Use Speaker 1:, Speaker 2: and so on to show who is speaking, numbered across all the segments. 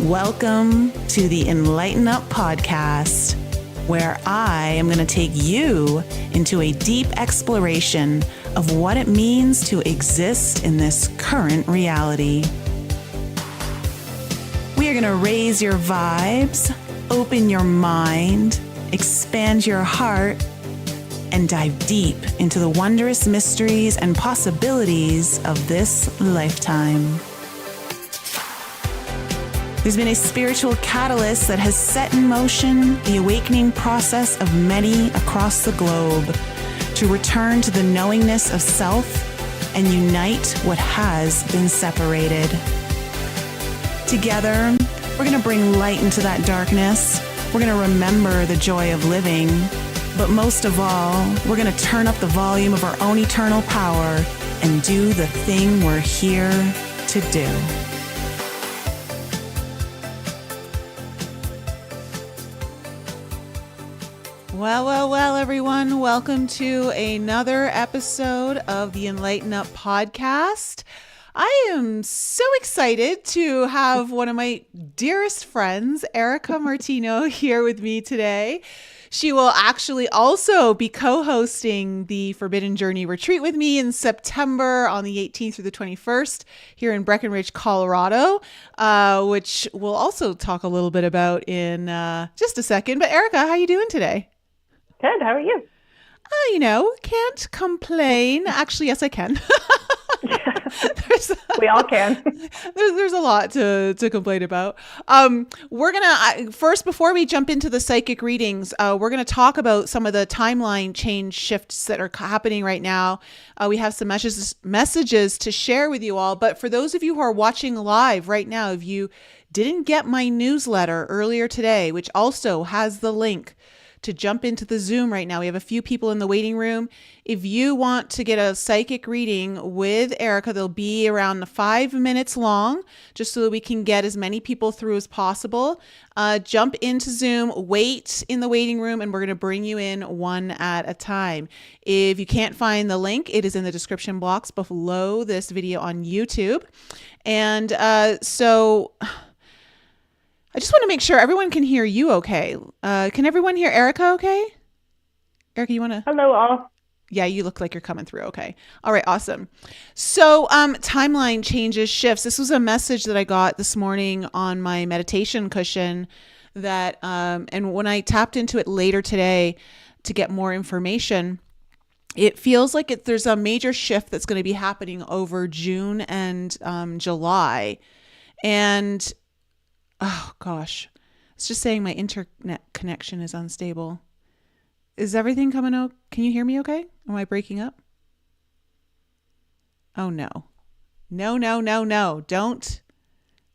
Speaker 1: Welcome to the Enlighten Up podcast, where I am going to take you into a deep exploration of what it means to exist in this current reality. We are going to raise your vibes, open your mind, expand your heart, and dive deep into the wondrous mysteries and possibilities of this lifetime. There's been a spiritual catalyst that has set in motion the awakening process of many across the globe to return to the knowingness of self and unite what has been separated. Together, we're going to bring light into that darkness. We're going to remember the joy of living. But most of all, we're going to turn up the volume of our own eternal power and do the thing we're here to do. Well, everyone. Welcome to another episode of the Enlighten Up podcast. I am so excited to have one of my dearest friends, Erica Martino, here with me today. She will actually also be co-hosting the Forbidden Journey retreat with me in September on the 18th through the 21st here in Breckenridge, Colorado, which we'll also talk a little bit about in just a second. But Erica, how are you doing today?
Speaker 2: Good. How are you?
Speaker 1: Can't complain. Actually, yes, I can.
Speaker 2: We all can.
Speaker 1: There's a lot to complain about. We're gonna first, before we jump into the psychic readings, we're gonna talk about some of the timeline change shifts that are happening right now. We have some messages to share with you all. But for those of you who are watching live right now, if you didn't get my newsletter earlier today, which also has the link to jump into the Zoom right now. We have a few people in the waiting room. If you want to get a psychic reading with Erica, they'll be around 5 minutes long, just so that we can get as many people through as possible. Jump into Zoom, wait in the waiting room, and we're going to bring you in one at a time. If you can't find the link, it is in the description box below this video on YouTube. And so I just want to make sure everyone can hear you okay. Can everyone hear Erica okay? Erica, you want to?
Speaker 2: Hello, all.
Speaker 1: Yeah, you look like you're coming through okay. All right, awesome. So timeline changes, shifts. This was a message that I got this morning on my meditation cushion that, and when I tapped into it later today to get more information, it feels like there's a major shift that's going to be happening over June and July. And oh gosh, it's just saying my internet connection is unstable. Is everything coming out? Can you hear me okay? Am I breaking up? Oh no. No. Don't.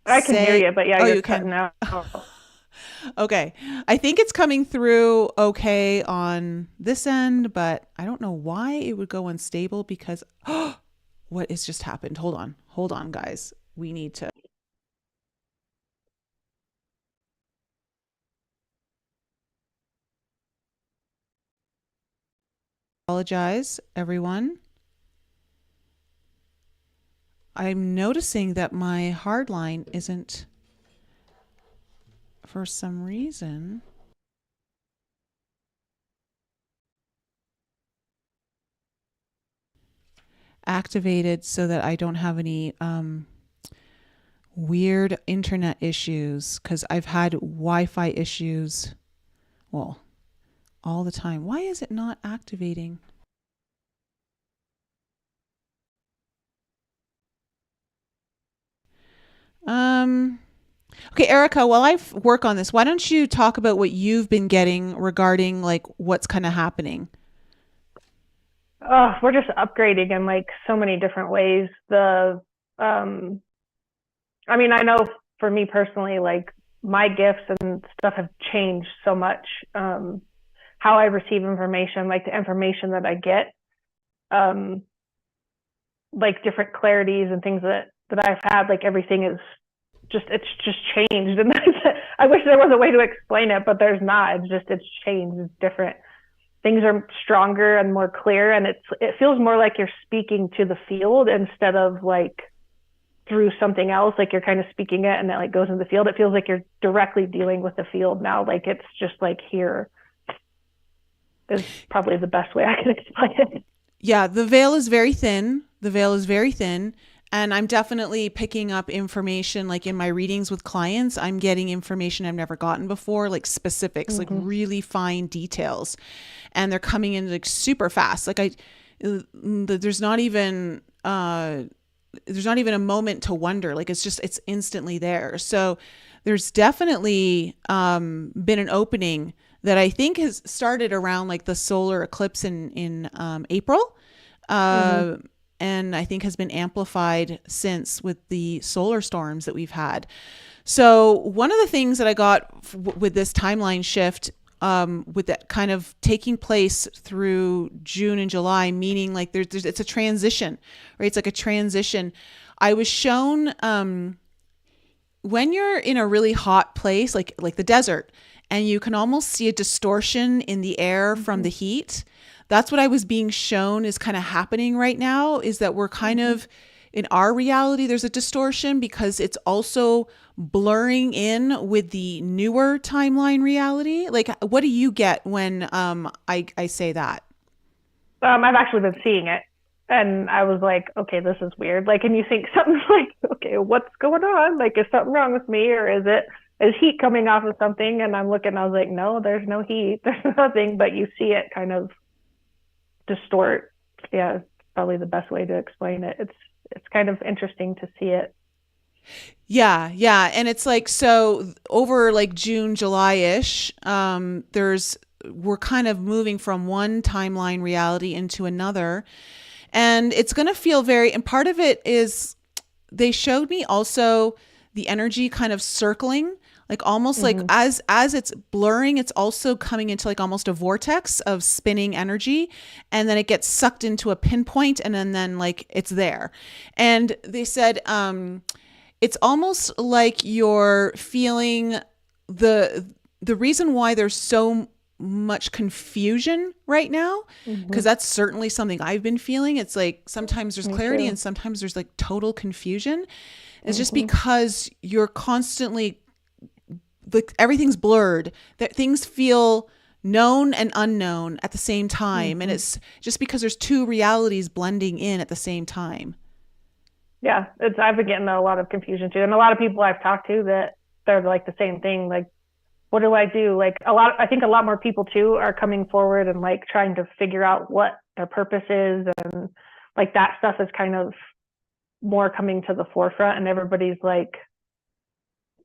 Speaker 2: I can hear you, but yeah, you're
Speaker 1: you
Speaker 2: cutting out.
Speaker 1: Okay. I think it's coming through okay on this end, but I don't know why it would go unstable because what has just happened? Hold on, guys. We need to. Apologize, everyone. I'm noticing that my hard line isn't, for some reason, activated so that I don't have any weird internet issues, because I've had Wi-Fi issues, well, all the time. Why is it not activating? Okay, Erica, while I work on this, why don't you talk about what you've been getting regarding like what's kind of happening?
Speaker 2: Oh, we're just upgrading in like so many different ways. I know for me personally, like my gifts and stuff have changed so much. How I receive information, like the information that I get, like different clarities and things that I've had, like everything is it's just changed. And I wish there was a way to explain it, but there's not. It's changed. It's different. Things are stronger and more clear, and it feels more like you're speaking to the field instead of like through something else, like you're kind of speaking it and it like goes into the field. It feels like you're directly dealing with the field now. Like it's just like here is probably the best way I can explain it.
Speaker 1: Yeah, the veil is very thin. The veil is very thin. And I'm definitely picking up information like in my readings with clients. I'm getting information I've never gotten before, like specifics, like really fine details. And they're coming in like super fast. Like there's not even a moment to wonder. Like it's instantly there. So there's definitely been an opening that I think has started around like the solar eclipse in April. And I think has been amplified since with the solar storms that we've had. So one of the things that I got with this timeline shift, with that kind of taking place through June and July, meaning like there's it's a transition, right? It's like a transition. I was shown when you're in a really hot place, like the desert, and you can almost see a distortion in the air from the heat. That's what I was being shown is kind of happening right now, is that we're kind of in our reality, there's a distortion because it's also blurring in with the newer timeline reality. Like, what do you get when I say that?
Speaker 2: I've actually been seeing it and I was like, okay, this is weird. Like, and you think something's like, okay, what's going on? Like, is something wrong with me, or is heat coming off of something? And I'm looking, I was like, no, there's no heat. There's nothing, but you see it kind of distort. Yeah, it's probably the best way to explain it. It's kind of interesting to see it.
Speaker 1: Yeah. And it's like, so over like June, July-ish, we're kind of moving from one timeline reality into another. And it's going to feel and part of it is they showed me also the energy kind of circling, like almost like as it's blurring, it's also coming into like almost a vortex of spinning energy. And then it gets sucked into a pinpoint and then like it's there. And they said, it's almost like you're feeling the reason why there's so much confusion right now, because that's certainly something I've been feeling. It's like sometimes there's clarity and sometimes there's like total confusion. It's just because you're constantly like everything's blurred, that things feel known and unknown at the same time. And it's just because there's two realities blending in at the same time.
Speaker 2: Yeah, I've been getting a lot of confusion too. And a lot of people I've talked to that they're like the same thing. Like, what do I do? Like I think a lot more people too are coming forward and like trying to figure out what their purpose is. And like that stuff is kind of more coming to the forefront, and everybody's like,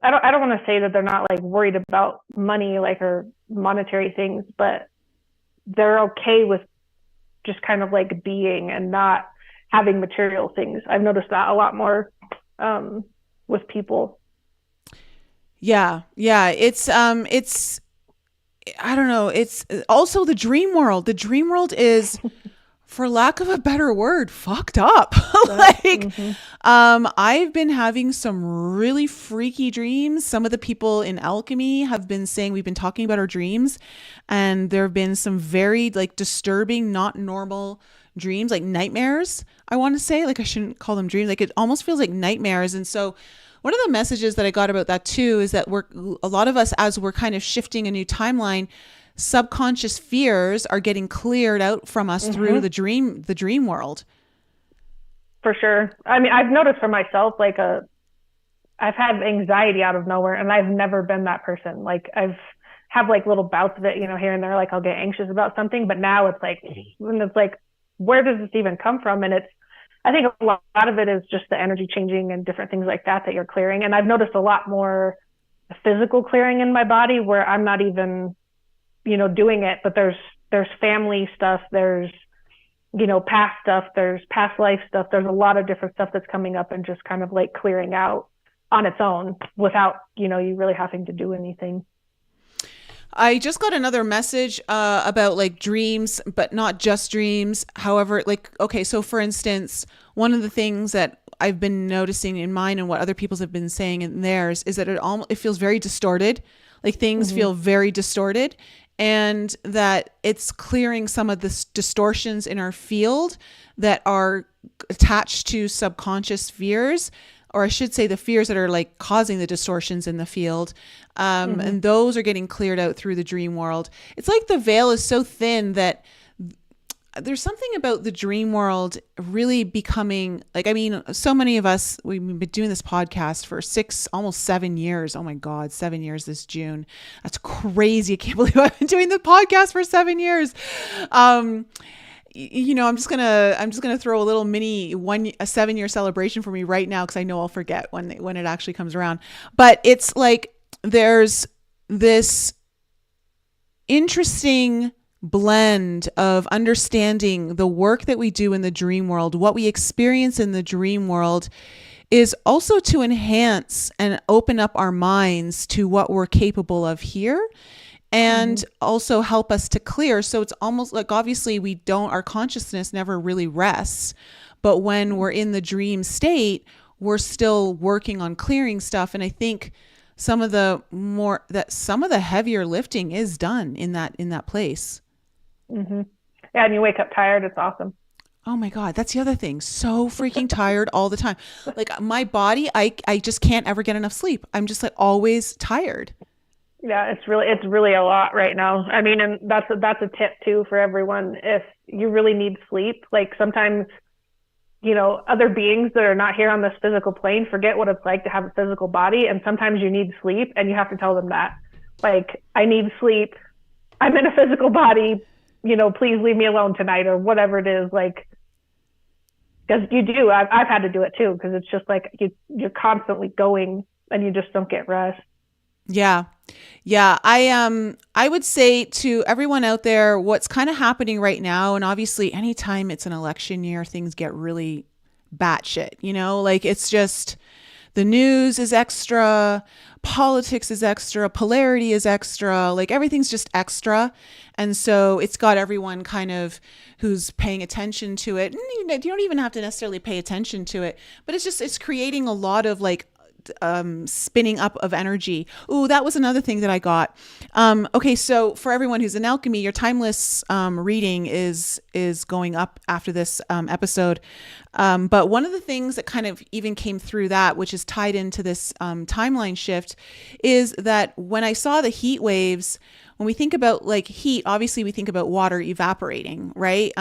Speaker 2: I don't want to say that they're not like worried about money, like, or monetary things, but they're okay with just kind of like being and not having material things. I've noticed that a lot more with people.
Speaker 1: Yeah. It's I don't know. It's also the dream world. The dream world is, for lack of a better word, fucked up. Like, I've been having some really freaky dreams. Some of the people in alchemy have been saying, we've been talking about our dreams, and there have been some very like disturbing, not normal dreams, like nightmares. I want to say, like, I shouldn't call them dreams. Like, it almost feels like nightmares. And so one of the messages that I got about that too is that a lot of us, as we're kind of shifting a new timeline, subconscious fears are getting cleared out from us through the dream world.
Speaker 2: For sure. I mean, I've noticed for myself, like I've had anxiety out of nowhere, and I've never been that person. Like I've have like little bouts of it, you know, here and there. Like I'll get anxious about something, but now it's like, where does this even come from? And I think a lot of it is just the energy changing and different things like that you're clearing. And I've noticed a lot more physical clearing in my body where I'm not even, doing it, but there's family stuff, there's, past stuff, there's past life stuff. There's a lot of different stuff that's coming up and just kind of like clearing out on its own without, you really having to do anything.
Speaker 1: I just got another message about like dreams, but not just dreams. However, like, okay, so for instance, one of the things that I've been noticing in mine and what other people have been saying in theirs is that it feels very distorted. Like things feel very distorted, and that it's clearing some of the distortions in our field that are attached to subconscious fears or I should say the fears that are like causing the distortions in the field.
Speaker 2: Mm-hmm.
Speaker 1: And those are getting cleared out through the dream world. It's like the veil is so thin that there's something about the dream world really becoming like, I mean, so many of us, we've been doing this podcast for almost 7 years. Oh my God, 7 years this June. That's crazy. I can't believe I've been doing the podcast for 7 years. I'm just gonna throw a little mini a 7 year celebration for me right now, because I know I'll forget when it actually comes around. But it's like there's this interesting blend of understanding the work that we do in the dream world, what we experience in the dream world, is also to enhance and open up our minds to what we're capable of here, and also help us to clear. So it's almost like, obviously our consciousness never really rests, but when we're in the dream state, we're still working on clearing stuff. And I think some of the heavier lifting is done in that place.
Speaker 2: Mm-hmm. Yeah, and you wake up tired. It's awesome.
Speaker 1: Oh my God, that's the other thing. So freaking tired all the time. Like my body, I just can't ever get enough sleep. I'm just like always tired.
Speaker 2: Yeah, it's really a lot right now. I mean, and that's a tip too for everyone. If you really need sleep, like sometimes, other beings that are not here on this physical plane forget what it's like to have a physical body, and sometimes you need sleep, and you have to tell them that. Like, I need sleep. I'm in a physical body. Please leave me alone tonight, or whatever it is. Like, because you do. I've had to do it too, because it's just like you're constantly going, and you just don't get rest.
Speaker 1: Yeah. Yeah. I would say to everyone out there, what's kind of happening right now, and obviously anytime it's an election year, things get really batshit, like it's just, the news is extra, politics is extra, polarity is extra, like everything's just extra. And so it's got everyone kind of who's paying attention to it. And you don't even have to necessarily pay attention to it, but it's creating a lot of like spinning up of energy. Ooh, that was another thing that I got. Okay, so for everyone who's in alchemy, your timeless reading is going up after this episode. But one of the things that kind of even came through that, which is tied into this timeline shift, is that when I saw the heat waves, when we think about like heat, obviously we think about water evaporating, right?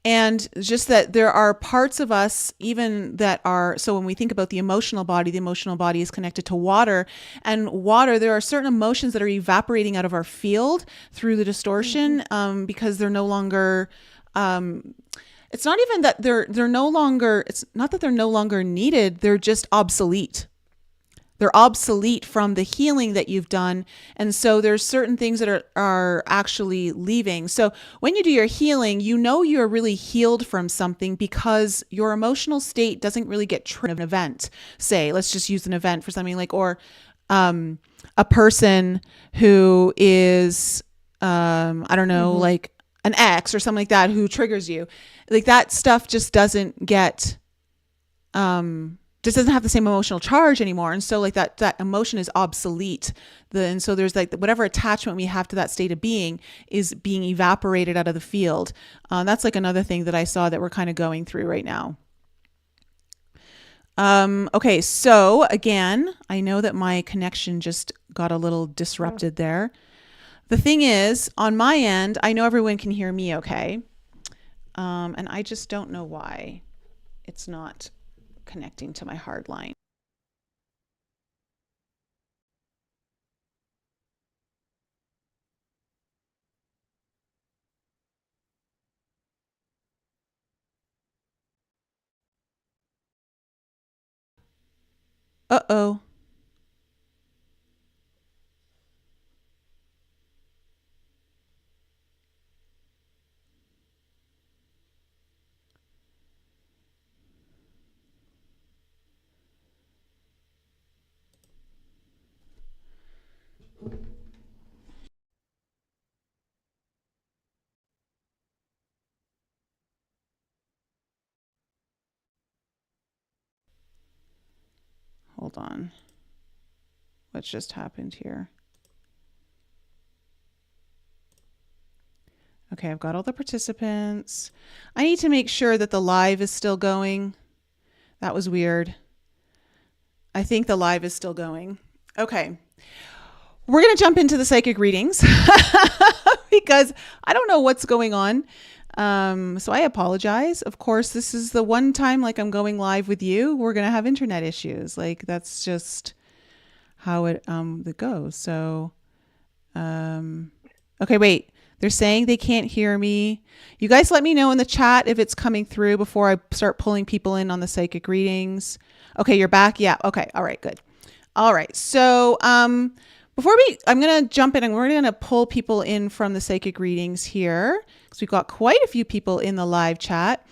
Speaker 1: And just that there are parts of us even that are, so when we think about the emotional body is connected to water, and water, there are certain emotions that are evaporating out of our field through the distortion, because they're no longer, it's not even that they're no longer, it's not that they're no longer needed, they're just obsolete. They're obsolete from the healing that you've done. And so there's certain things that are actually leaving. So when you do your healing, you're really healed from something, because your emotional state doesn't really get triggered. An event, say, let's just use an event for something like, or a person who is, I don't know, like an ex or something like that, who triggers you. Like that stuff just doesn't get, just doesn't have the same emotional charge anymore. And so like that emotion is obsolete. And so there's like whatever attachment we have to that state of being is being evaporated out of the field. That's like another thing that I saw that we're kind of going through right now. Okay. So again, I know that my connection just got a little disrupted there. The thing is, on my end, I know everyone can hear me okay. And I just don't know why it's not connecting to my hard line. Uh-oh. Hold on. What just happened here? Okay, I've got all the participants. I need to make sure that the live is still going. That was weird. I think the live is still going. Okay. We're going to jump into the psychic readings because I don't know what's going on. So I apologize. Of course, this is the one time like I'm going live with you. We're going to have internet issues. Like that's just how it goes. So, okay, wait. They're saying they can't hear me. You guys let me know in the chat if it's coming through before I start pulling people in on the psychic readings. Okay, you're back. Yeah. Okay. All right, good. All right. So, I'm going to jump in and we're going to pull people in from the psychic readings here because we've got quite a few people in the live chat.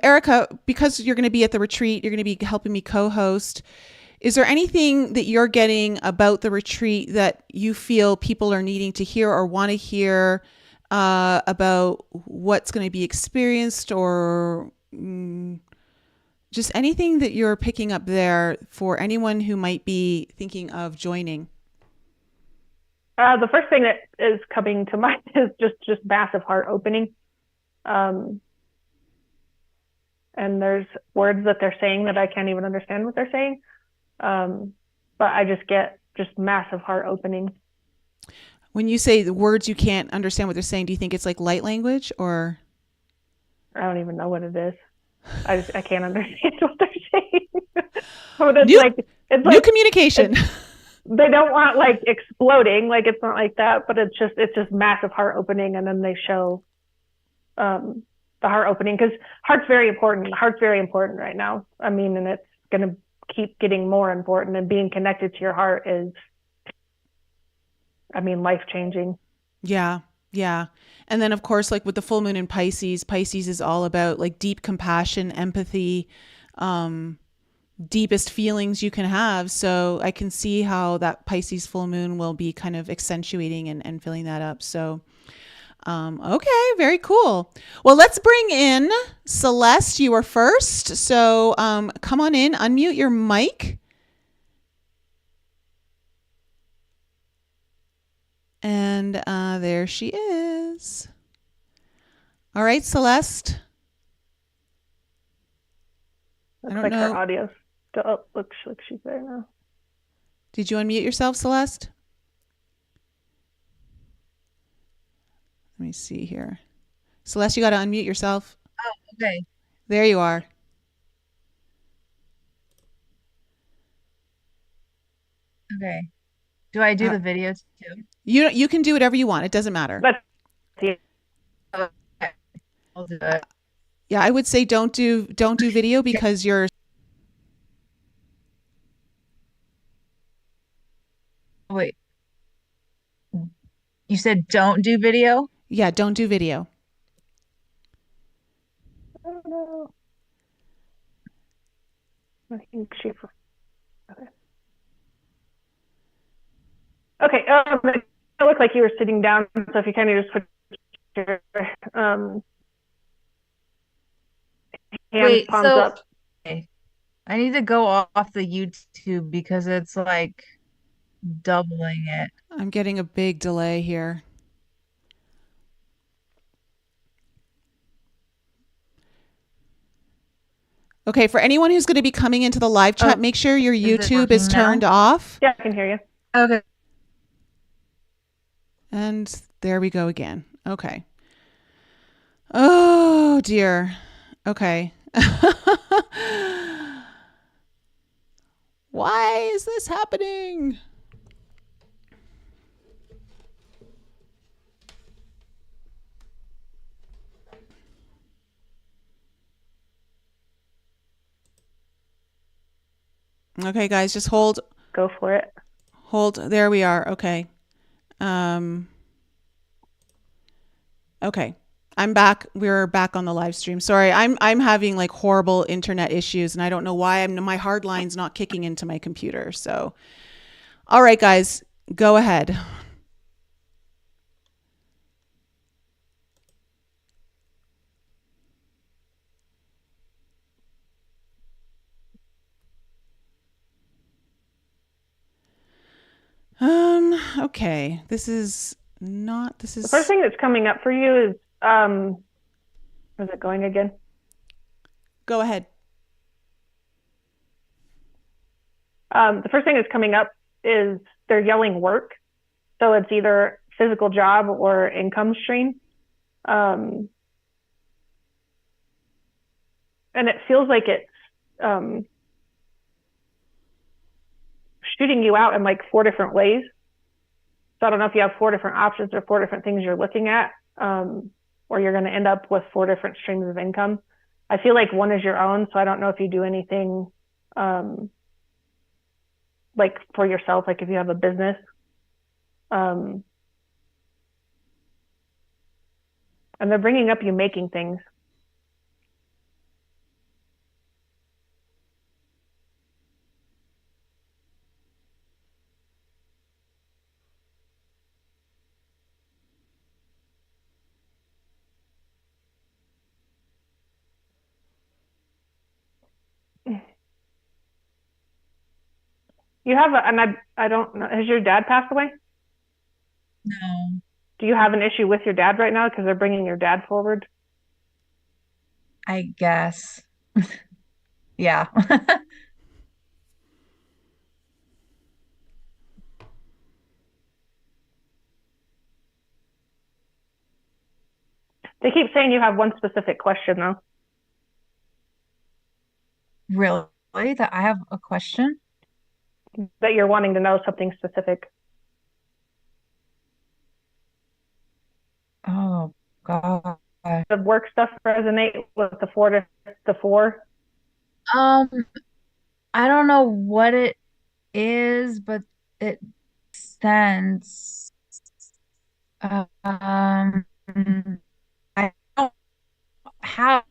Speaker 1: Erica, because you're going to be at the retreat, you're going to be helping me co-host. Is there anything that you're getting about the retreat that you feel people are needing to hear or want to hear about what's going to be experienced or just anything that you're picking up there for anyone who might be thinking of joining?
Speaker 2: The first thing that is coming to mind is just massive heart opening. And there's words that they're saying that I can't even understand what they're saying. But I just get just massive heart opening.
Speaker 1: When you say the words you can't understand what they're saying, do you think it's like light language or?
Speaker 2: I don't even know what it is. I can't understand what they're saying. But it's
Speaker 1: new communication.
Speaker 2: They don't want like exploding, like it's not like that, but it's just massive heart opening, and then they show the heart opening because heart's very important. Heart's very important right now. I mean, and it's gonna keep getting more important, and being connected to your heart is, I mean, life changing.
Speaker 1: Yeah. Yeah. And then of course, like with the full moon in Pisces is all about like deep compassion, empathy, deepest feelings you can have. So I can see how that Pisces full moon will be kind of accentuating and filling that up. So, okay, very cool. Well, let's bring in Celeste. You were first. So come on in, unmute your mic. And there she is. All right, Celeste.
Speaker 2: Looks like her audio's still up. Looks like she's there now.
Speaker 1: Did you unmute yourself, Celeste? Let me see here. Celeste, you got to unmute yourself.
Speaker 3: Oh, okay.
Speaker 1: There you are.
Speaker 3: Okay. Do I do the videos too?
Speaker 1: You can do whatever you want. It doesn't matter.
Speaker 2: Let's see.
Speaker 3: Okay. I'll do it.
Speaker 1: Yeah, I would say don't do video because you're.
Speaker 3: Wait. You said don't do video?
Speaker 1: Yeah, don't do video.
Speaker 2: I don't know. I think she. Okay. Okay. It looked like you were sitting down, so if you kind of just put your hands,
Speaker 3: Wait,
Speaker 2: palms
Speaker 3: so
Speaker 2: up.
Speaker 3: okay. I need to go off the YouTube because it's like doubling it.
Speaker 1: I'm getting a big delay here. Okay, for anyone who's going to be coming into the live chat, make sure your YouTube is turned off.
Speaker 2: Yeah, I can hear you.
Speaker 3: Okay.
Speaker 1: And there we go again. Okay. Oh, dear. Okay. Why is this happening? Okay, guys, just hold.
Speaker 2: Go for it.
Speaker 1: Hold. There we are. Okay. Okay. I'm back. We're back on the live stream. Sorry, I'm having like horrible internet issues, and I don't know why. My hard line's not kicking into my computer. So, all right, guys, go ahead. Okay. The
Speaker 2: first thing that's coming up for you is where's it going again?
Speaker 1: Go ahead.
Speaker 2: The first thing that's coming up is they're yelling work. So it's either physical job or income stream. Um, and it feels like it's um, shooting you out in like four different ways. So I don't know if you have four different options or four different things you're looking at, or you're going to end up with four different streams of income. I feel like one is your own, so I don't know if you do anything like for yourself, like if you have a business. Um, and they're bringing up you making things. You have a, and I don't know, has your dad passed away?
Speaker 3: No,
Speaker 2: Do you have an issue with your dad right now because they're bringing your dad forward?
Speaker 3: I guess. Yeah.
Speaker 2: They keep saying you have one specific question though.
Speaker 3: Really? That I have a question?
Speaker 2: That you're wanting to know something specific.
Speaker 3: Oh God.
Speaker 2: The work stuff resonate with the four.
Speaker 3: Um, I don't know what it is, but it sense. I don't have.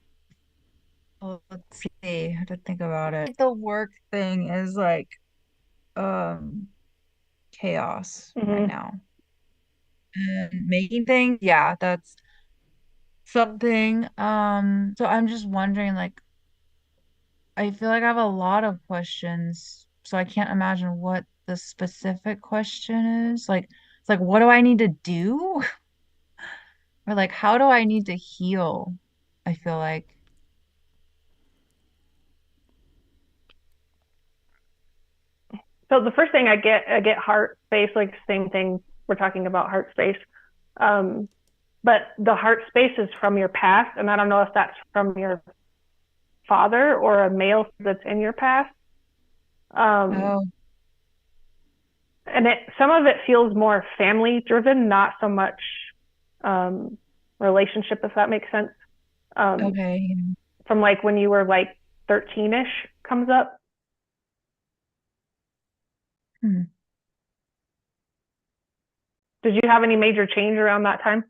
Speaker 3: Let's see how to think about it. The work thing is like um chaos right
Speaker 2: Mm-hmm.
Speaker 3: now. And making things, yeah, that's something. So I'm just wondering, like, I feel like I have a lot of questions, so I can't imagine what the specific question is. Like, it's like, what do I need to do? Or like, how do I need to heal? I feel like,
Speaker 2: So the first thing I get heart space, like same thing we're talking about heart space. Um, but the heart space is from your past, and I don't know if that's from your father or a male that's in your past. Um,
Speaker 3: oh,
Speaker 2: and some of it feels more family driven, not so much um, relationship, if that makes sense. Um,
Speaker 3: okay.
Speaker 2: from like when you were like 13ish comes up.
Speaker 3: Hmm.
Speaker 2: Did you have any major change around that time?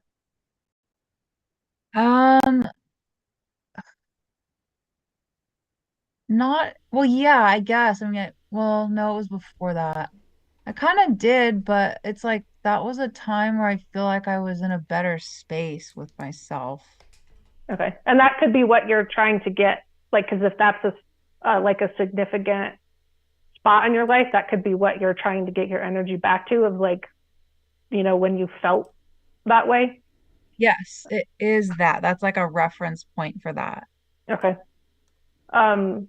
Speaker 3: Um, Not, well, yeah, I guess. I mean, well, no, it was before that. I kind of did, but it's like that was a time where I feel like I was in a better space with myself.
Speaker 2: Okay, and that could be what you're trying to get, like, because if that's a like a significant spot in your life, that could be what you're trying to get your energy back to, of like, when you felt that way.
Speaker 3: Yes, it is that. That's like a reference point for that.
Speaker 2: Okay. Um,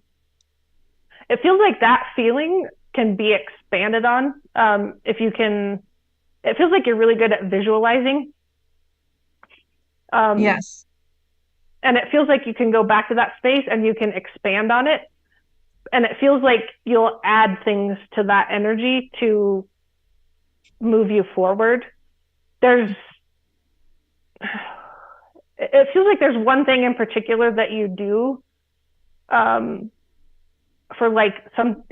Speaker 2: it feels like that feeling can be expanded on. If you can, it feels like you're really good at visualizing. Um,
Speaker 3: Yes.
Speaker 2: and it feels like you can go back to that space and you can expand on it. And it feels like you'll add things to that energy to move you forward. There's, it feels like there's one thing in particular that you do um, for like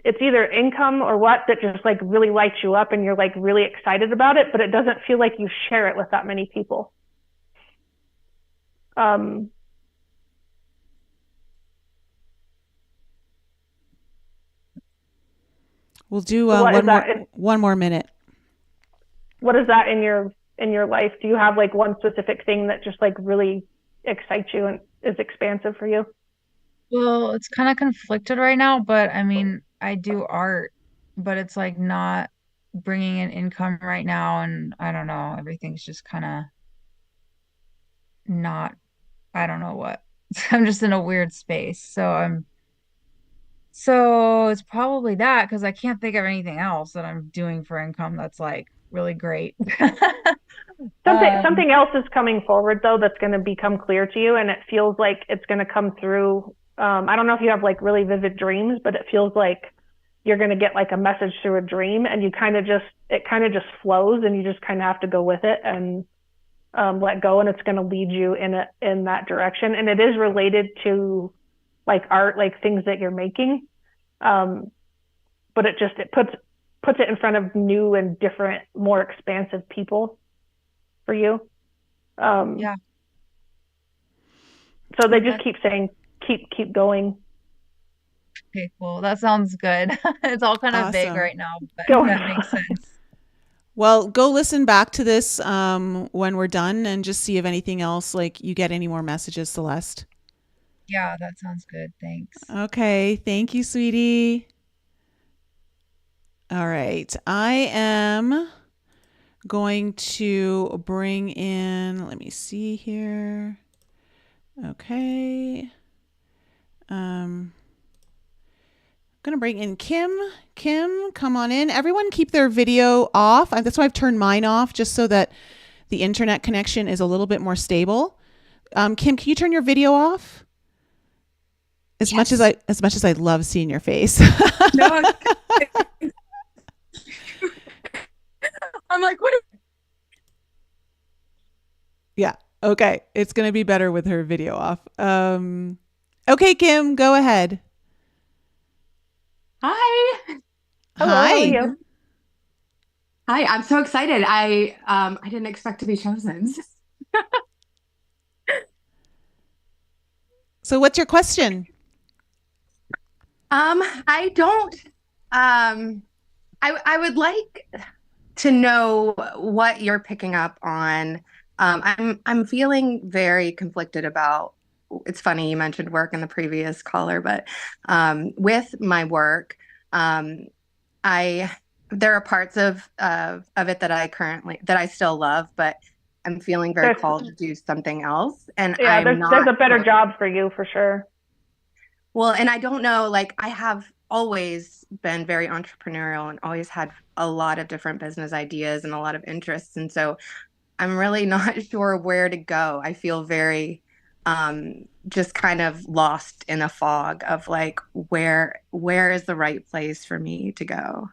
Speaker 2: it's either income or what, that just like really lights you up and you're like really excited about it, but it doesn't feel like you share it with that many people. Um,
Speaker 1: We'll do
Speaker 2: so what is
Speaker 1: one more
Speaker 2: that?
Speaker 1: minute.
Speaker 2: What is that in your life? Do you have like one specific thing that just like really excites you and is expansive for you?
Speaker 3: Well, it's kind of conflicted right now, but I mean, I do art, but it's like not bringing in income right now, and I don't know, everything's just kind of not, I don't know what. I'm just in a weird space. So I'm So it's probably that because I can't think of anything else that I'm doing for income that's like really great. Um,
Speaker 2: Something else is coming forward though that's going to become clear to you, and it feels like it's going to come through. I don't know if you have like really vivid dreams, but it feels like you're going to get like a message through a dream, and you kind of just it kind of just flows, and you just kind of have to go with it and let go, and it's going to lead you in that direction. And it is related to like art, like things that you're making, um, but it puts it in front of new and different, more expansive people for you. Um,
Speaker 3: yeah.
Speaker 2: so they
Speaker 3: Okay.
Speaker 2: just keep saying, keep going,
Speaker 3: Okay, cool. That sounds good. It's all kind of vague
Speaker 1: Awesome.
Speaker 3: right now, but
Speaker 2: going.
Speaker 3: that makes sense.
Speaker 1: Well, go listen back to this when we're done and just see if anything else, like you get any more messages, Celeste.
Speaker 3: Yeah, that sounds good. Thanks.
Speaker 1: Okay. Thank you, sweetie. All right. I am going to bring in, let me see here. Okay. Um, Gonna bring in Kim. Kim, come on in. Everyone keep their video off. That's why I've turned mine off, just so that the internet connection is a little bit more stable. Kim, can you turn your video off?
Speaker 4: Yes.
Speaker 1: As much as I love seeing your face.
Speaker 4: No, I'm like, what?
Speaker 1: Yeah. Okay. It's gonna be better with her video off. Okay, Kim, go ahead.
Speaker 4: Hi.
Speaker 2: Hello, how are
Speaker 1: Hi.
Speaker 2: you?
Speaker 4: Hi, I'm so excited. I didn't expect to be chosen.
Speaker 1: So what's your question?
Speaker 4: I don't I would like to know what you're picking up on. I'm feeling very conflicted about, it's funny you mentioned work in the previous caller, but with my work, um, I there are parts of it that I still love, but I'm feeling very
Speaker 2: There's
Speaker 4: called to do something else, and
Speaker 2: yeah,
Speaker 4: I'm
Speaker 2: there's
Speaker 4: not
Speaker 2: a better
Speaker 4: sure.
Speaker 2: job for you for sure.
Speaker 4: Well, and I don't know, like I have always been very entrepreneurial and always had a lot of different business ideas and a lot of interests, and so I'm really not sure where to go. I feel very just kind of lost in a fog of like where is the right place for me to go.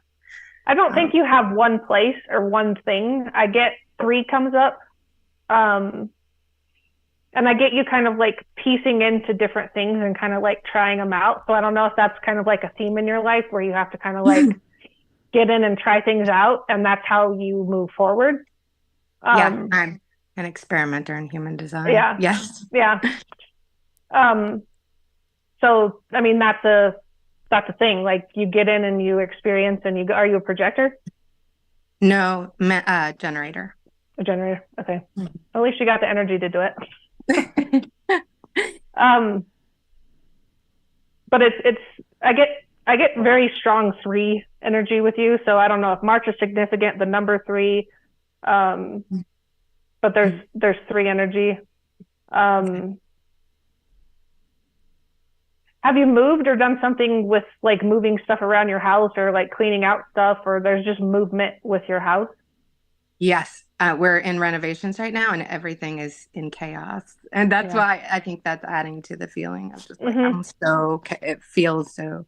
Speaker 2: I don't think
Speaker 4: Um,
Speaker 2: you have one place or one thing. I get three comes up. Um, and I get you kind of like piecing into different things and kind of like trying them out. So I don't know if that's kind of like a theme in your life where you have to kind of like get in and try things out, and that's how you move forward.
Speaker 4: yeah,
Speaker 2: Um,
Speaker 4: I'm an experimenter in human design.
Speaker 2: yeah,
Speaker 4: Yes.
Speaker 2: yeah. Um, so I mean that's a thing. Like you get in and you experience, and you go, are you a projector?
Speaker 4: No, generator.
Speaker 2: A generator? Okay. At least you got the energy to do it.
Speaker 4: Mm.
Speaker 2: Um, but it's I get very strong three energy with you. So I don't know if March is significant, the number three. Um, but there's three energy. Um, have you moved or done something with like moving stuff around your house or like cleaning out stuff, or there's just movement with your house?
Speaker 4: Yes, we're in renovations right now, and everything is in chaos, and that's
Speaker 2: Yeah.
Speaker 4: why I think that's adding to the feeling of just like
Speaker 2: Mm-hmm.
Speaker 4: I'm so it feels so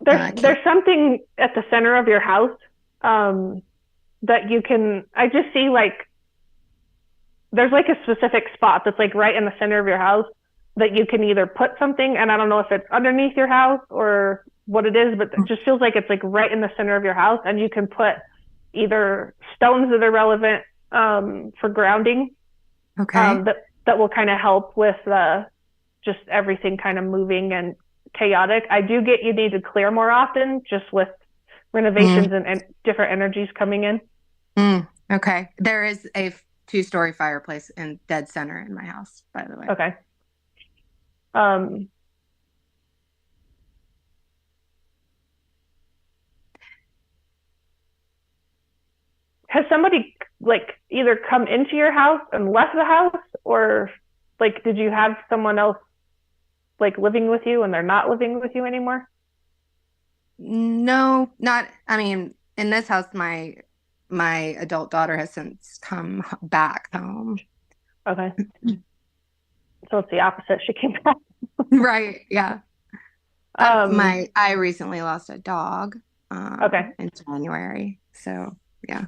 Speaker 4: chaos.
Speaker 2: There's something at the center of your house um, that you can. I just see like there's like a specific spot that's like right in the center of your house that you can either put something, and I don't know if it's underneath your house or what it is, but it just feels like it's like right in the center of your house, and you can put either stones that are relevant for grounding,
Speaker 4: Okay.
Speaker 2: that will kind of help with just everything kind of moving and chaotic. I do get you need to clear more often, just with
Speaker 4: Mm,
Speaker 2: renovations and different energies coming in.
Speaker 4: okay. There is a two-story fireplace in dead center in my house, by the way.
Speaker 2: Okay. Um, has somebody like either come into your house and left the house, or like did you have someone else like living with you and they're not living with you anymore?
Speaker 4: No, not, I mean, in this house, my adult daughter has since come back home.
Speaker 2: Okay. So it's the opposite. She came back.
Speaker 4: Right, yeah.
Speaker 2: Um,
Speaker 4: I recently lost a dog
Speaker 2: okay.
Speaker 4: in January. So yeah.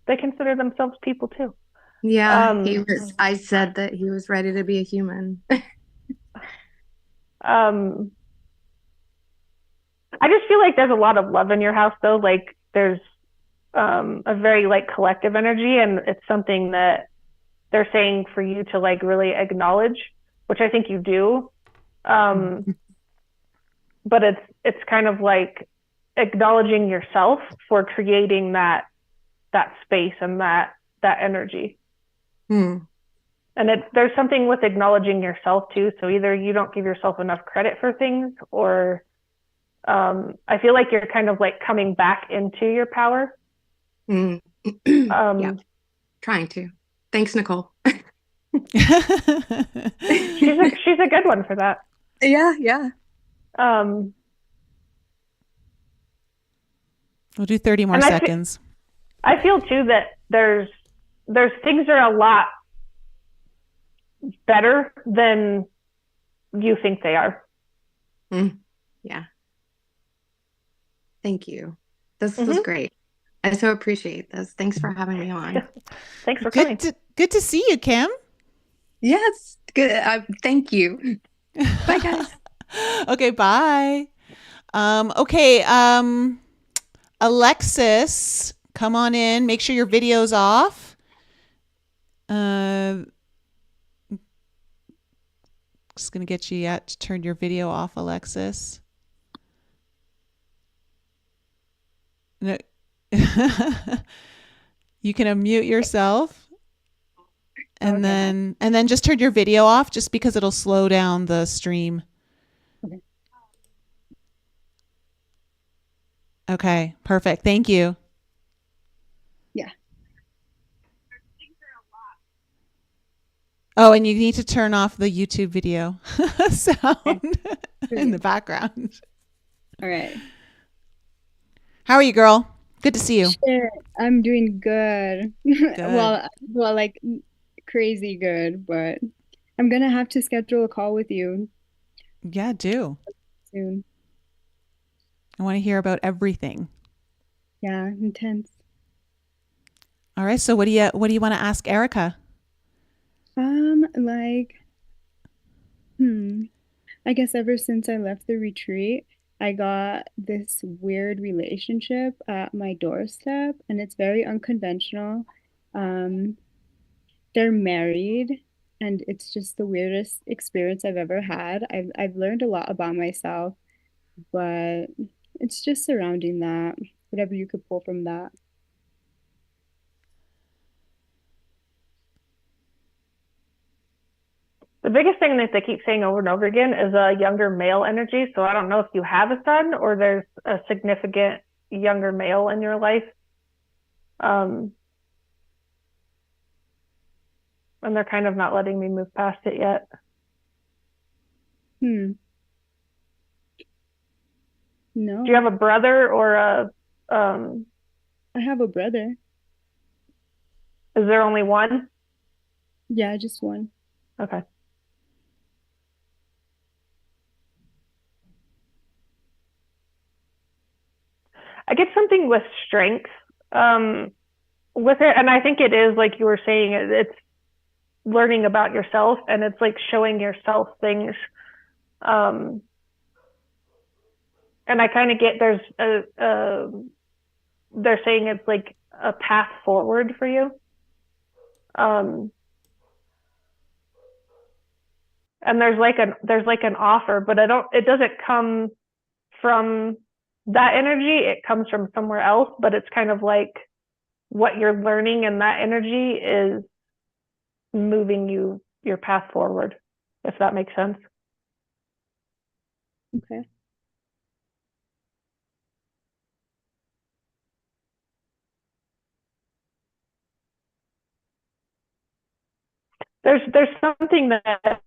Speaker 2: They consider themselves people too.
Speaker 4: Yeah, he
Speaker 2: Um,
Speaker 4: was, I said that he was ready to be a human.
Speaker 2: um, I just feel like there's a lot of love in your house though. Like there's a very like collective energy, and it's something that they're saying for you to like really acknowledge, which I think you do. Um, but it's kind of like acknowledging yourself for creating that space and that energy.
Speaker 4: Hmm.
Speaker 2: And there's something with acknowledging yourself too. So either you don't give yourself enough credit for things, or I feel like you're kind of like coming back into your power.
Speaker 4: Hmm. Yeah,
Speaker 2: Um,
Speaker 4: trying to. Thanks, Nicole.
Speaker 2: she's a good one for that.
Speaker 4: Yeah, yeah.
Speaker 2: Um,
Speaker 1: We'll do 30 more
Speaker 2: and
Speaker 1: seconds.
Speaker 2: I feel too that there's things that are a lot better than you think they are.
Speaker 4: Yeah. Thank you. This was
Speaker 2: Mm-hmm.
Speaker 4: great. I so appreciate this. Thanks for having me on.
Speaker 2: Thanks for coming.
Speaker 1: Good to see you, Kim.
Speaker 4: Yes, good. Thank you. Bye, guys.
Speaker 1: Okay, bye. Okay, Alexis, come on in. Make sure your video's off. Just gonna get you to turn your video off, Alexis. No. You can unmute yourself, and
Speaker 5: Okay.
Speaker 1: then just turn your video off, just because it'll slow down the stream.
Speaker 5: Okay.
Speaker 1: Okay, perfect. Thank you.
Speaker 5: Yeah.
Speaker 1: Oh, and you need to turn off the YouTube video sound
Speaker 5: Okay.
Speaker 1: in the background.
Speaker 5: All right.
Speaker 1: How are you, girl? Good to see you.
Speaker 5: Shit, I'm doing good.
Speaker 1: Good.
Speaker 5: Well, like crazy good, but I'm gonna have to schedule a call with you
Speaker 1: Yeah, do.
Speaker 5: soon.
Speaker 1: I want to hear about everything.
Speaker 5: Yeah, intense.
Speaker 1: All right. So what do you want to ask Erica?
Speaker 5: Like, I guess ever since I left the retreat, I got this weird relationship at my doorstep, and it's very unconventional. Um, they're married, and it's just the weirdest experience I've ever had. I've learned a lot about myself, but it's just surrounding that, whatever you could pull from that.
Speaker 2: The biggest thing that they keep saying over and over again is a younger male energy. So I don't know if you have a son or there's a significant younger male in your life. And they're kind of not letting me move past it yet.
Speaker 5: Hmm.
Speaker 2: Do you
Speaker 5: No,
Speaker 2: have a brother or um,
Speaker 5: I have a brother.
Speaker 2: is there only one?
Speaker 5: Yeah, just one.
Speaker 2: Okay. I get something with strength with it. And I think it is like you were saying, it's learning about yourself, and it's like showing yourself things. Um, and I kind of get they're saying it's like a path forward for you. Um, and there's like an offer, but it doesn't come from that energy. It comes from somewhere else, but it's kind of like what you're learning in that energy is moving your path forward, if that makes sense.
Speaker 5: Okay.
Speaker 2: There's something that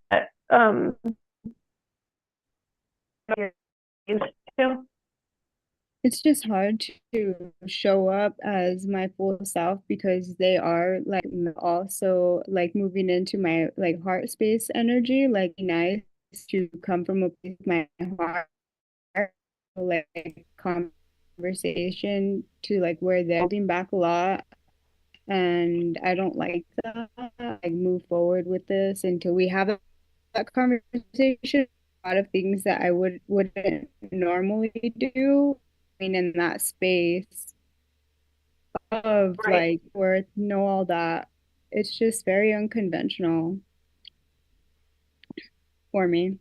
Speaker 2: to?
Speaker 5: It's just hard to show up as my full self because they are like also like moving into my like heart space energy. Like nice to come from a place of my heart, like conversation to like where they're holding back a lot, and I don't like that. Like move forward with this until we have that conversation. A lot of things that I wouldn't normally do. I mean, in that space of
Speaker 2: Right.
Speaker 5: like where know all that, it's just very unconventional for me.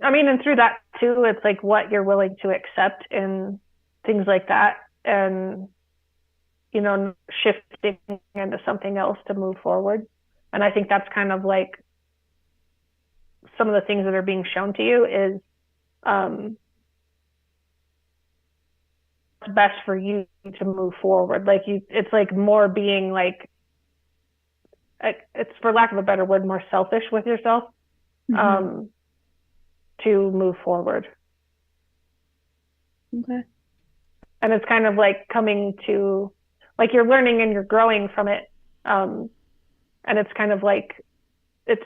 Speaker 2: I mean, and through that too, it's like what you're willing to accept in things like that, and shifting into something else to move forward. And I think that's kind of like some of the things that are being shown to you is what's best for you to move forward. Like it's like more being like, it's for lack of a better word, more selfish with yourself to move forward.
Speaker 5: Okay.
Speaker 2: And it's kind of like coming to, like you're learning and you're growing from it. And it's kind of like, it's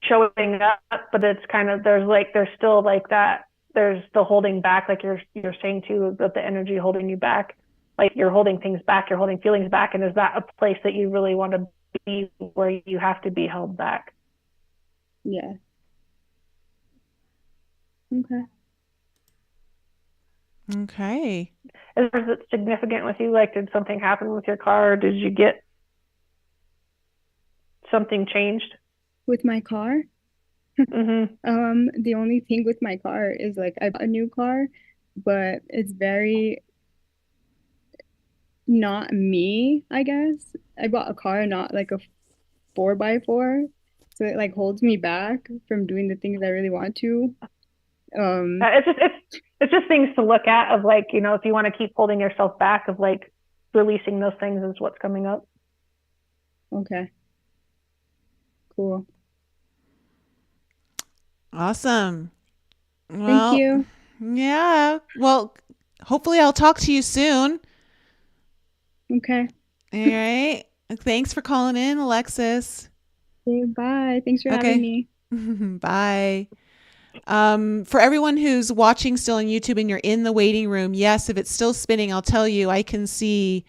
Speaker 2: showing up, but it's kind of, there's still like that, there's the holding back, like you're saying too, that the energy holding you back, like you're holding things back, you're holding feelings back. And is that a place that you really want to be, where you have to be held back?
Speaker 5: Yeah. Okay.
Speaker 1: Okay.
Speaker 2: Is it significant with you? Like, did something happen with your car? Or did you get something changed
Speaker 5: With my car? The only thing with my car is like I bought a new car, but it's very not me, I guess. I bought a car, not like a 4x4. So it like holds me back from doing the things I really want to.
Speaker 2: It's just things to look at of like, if you want to keep holding yourself back, of like releasing those things is what's coming up.
Speaker 5: Okay. Cool.
Speaker 1: Awesome.
Speaker 5: Thank
Speaker 1: Well,
Speaker 5: you.
Speaker 1: yeah. Well, hopefully I'll talk to you soon.
Speaker 5: Okay.
Speaker 1: All right. Thanks for calling in, Alexis.
Speaker 5: Okay, bye. Thanks for having
Speaker 1: Okay.
Speaker 5: me.
Speaker 1: Bye. For everyone who's watching still on YouTube and you're in the waiting room, yes, if it's still spinning, I'll tell you, I can see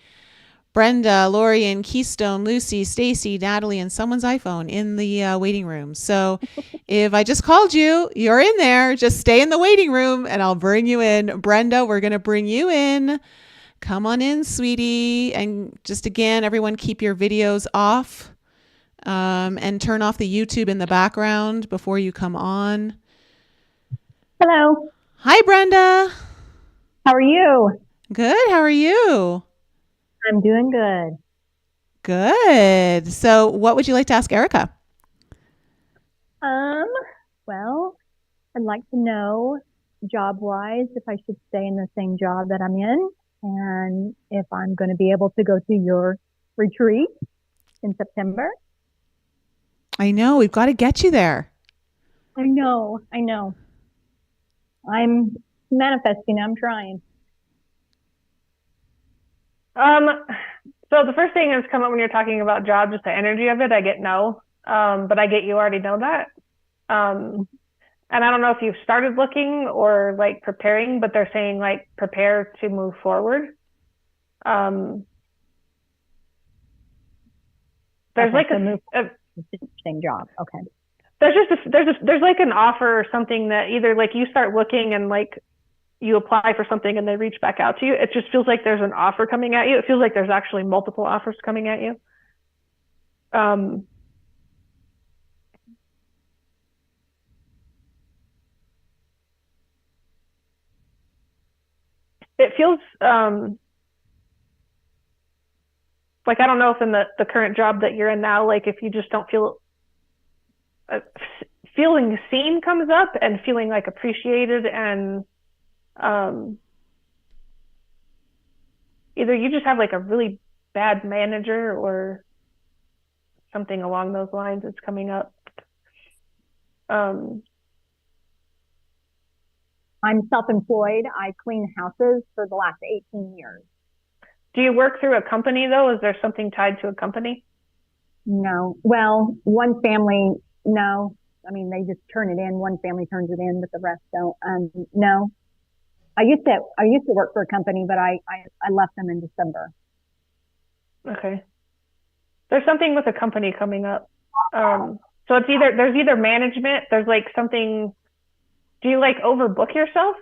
Speaker 1: Brenda, Lorian, Keystone, Lucy, Stacy, Natalie, and someone's iPhone in the waiting room. So if I just called you, you're in there. Just stay in the waiting room and I'll bring you in. Brenda, we're going to bring you in. Come on in, sweetie. And just again, everyone keep your videos off and turn off the YouTube in the background before you come on.
Speaker 6: Hello.
Speaker 1: Hi, Brenda.
Speaker 6: How are you?
Speaker 1: Good. How are you?
Speaker 6: I'm doing good.
Speaker 1: Good. So what would you like to ask Erica?
Speaker 6: Well, I'd like to know job-wise if I should stay in the same job that I'm in and if I'm going to be able to go to your retreat in September.
Speaker 1: I know. We've got to get you there.
Speaker 6: I know. I'm manifesting. I'm trying.
Speaker 2: So the first thing that's come up when you're talking about jobs, just the energy of it, I get no. But I get you already know that. And I don't know if you've started looking or like preparing, but they're saying like prepare to move forward. There's
Speaker 6: Okay,
Speaker 2: like
Speaker 6: so same job. Okay.
Speaker 2: there's like an offer or something that either like you start looking and like you apply for something and they reach back out to you. It just feels like there's an offer coming at you. It feels like there's actually multiple offers coming at you. It feels like, I don't know if in the current job that you're in now, like if you just don't feel feeling seen comes up, and feeling like appreciated, and either you just have like a really bad manager or something along those lines is coming up.
Speaker 6: I'm self-employed. I clean houses for the last 18 years.
Speaker 2: Do you work through a company though? Is there something tied to a company?
Speaker 6: No. Well, one family, no. I mean, they just turn it in. One family turns it in, but the rest don't. No. I used to work for a company, but I left them in December.
Speaker 2: Okay. There's something with a company coming up. So it's there's either management, there's like something. Do you like overbook yourself?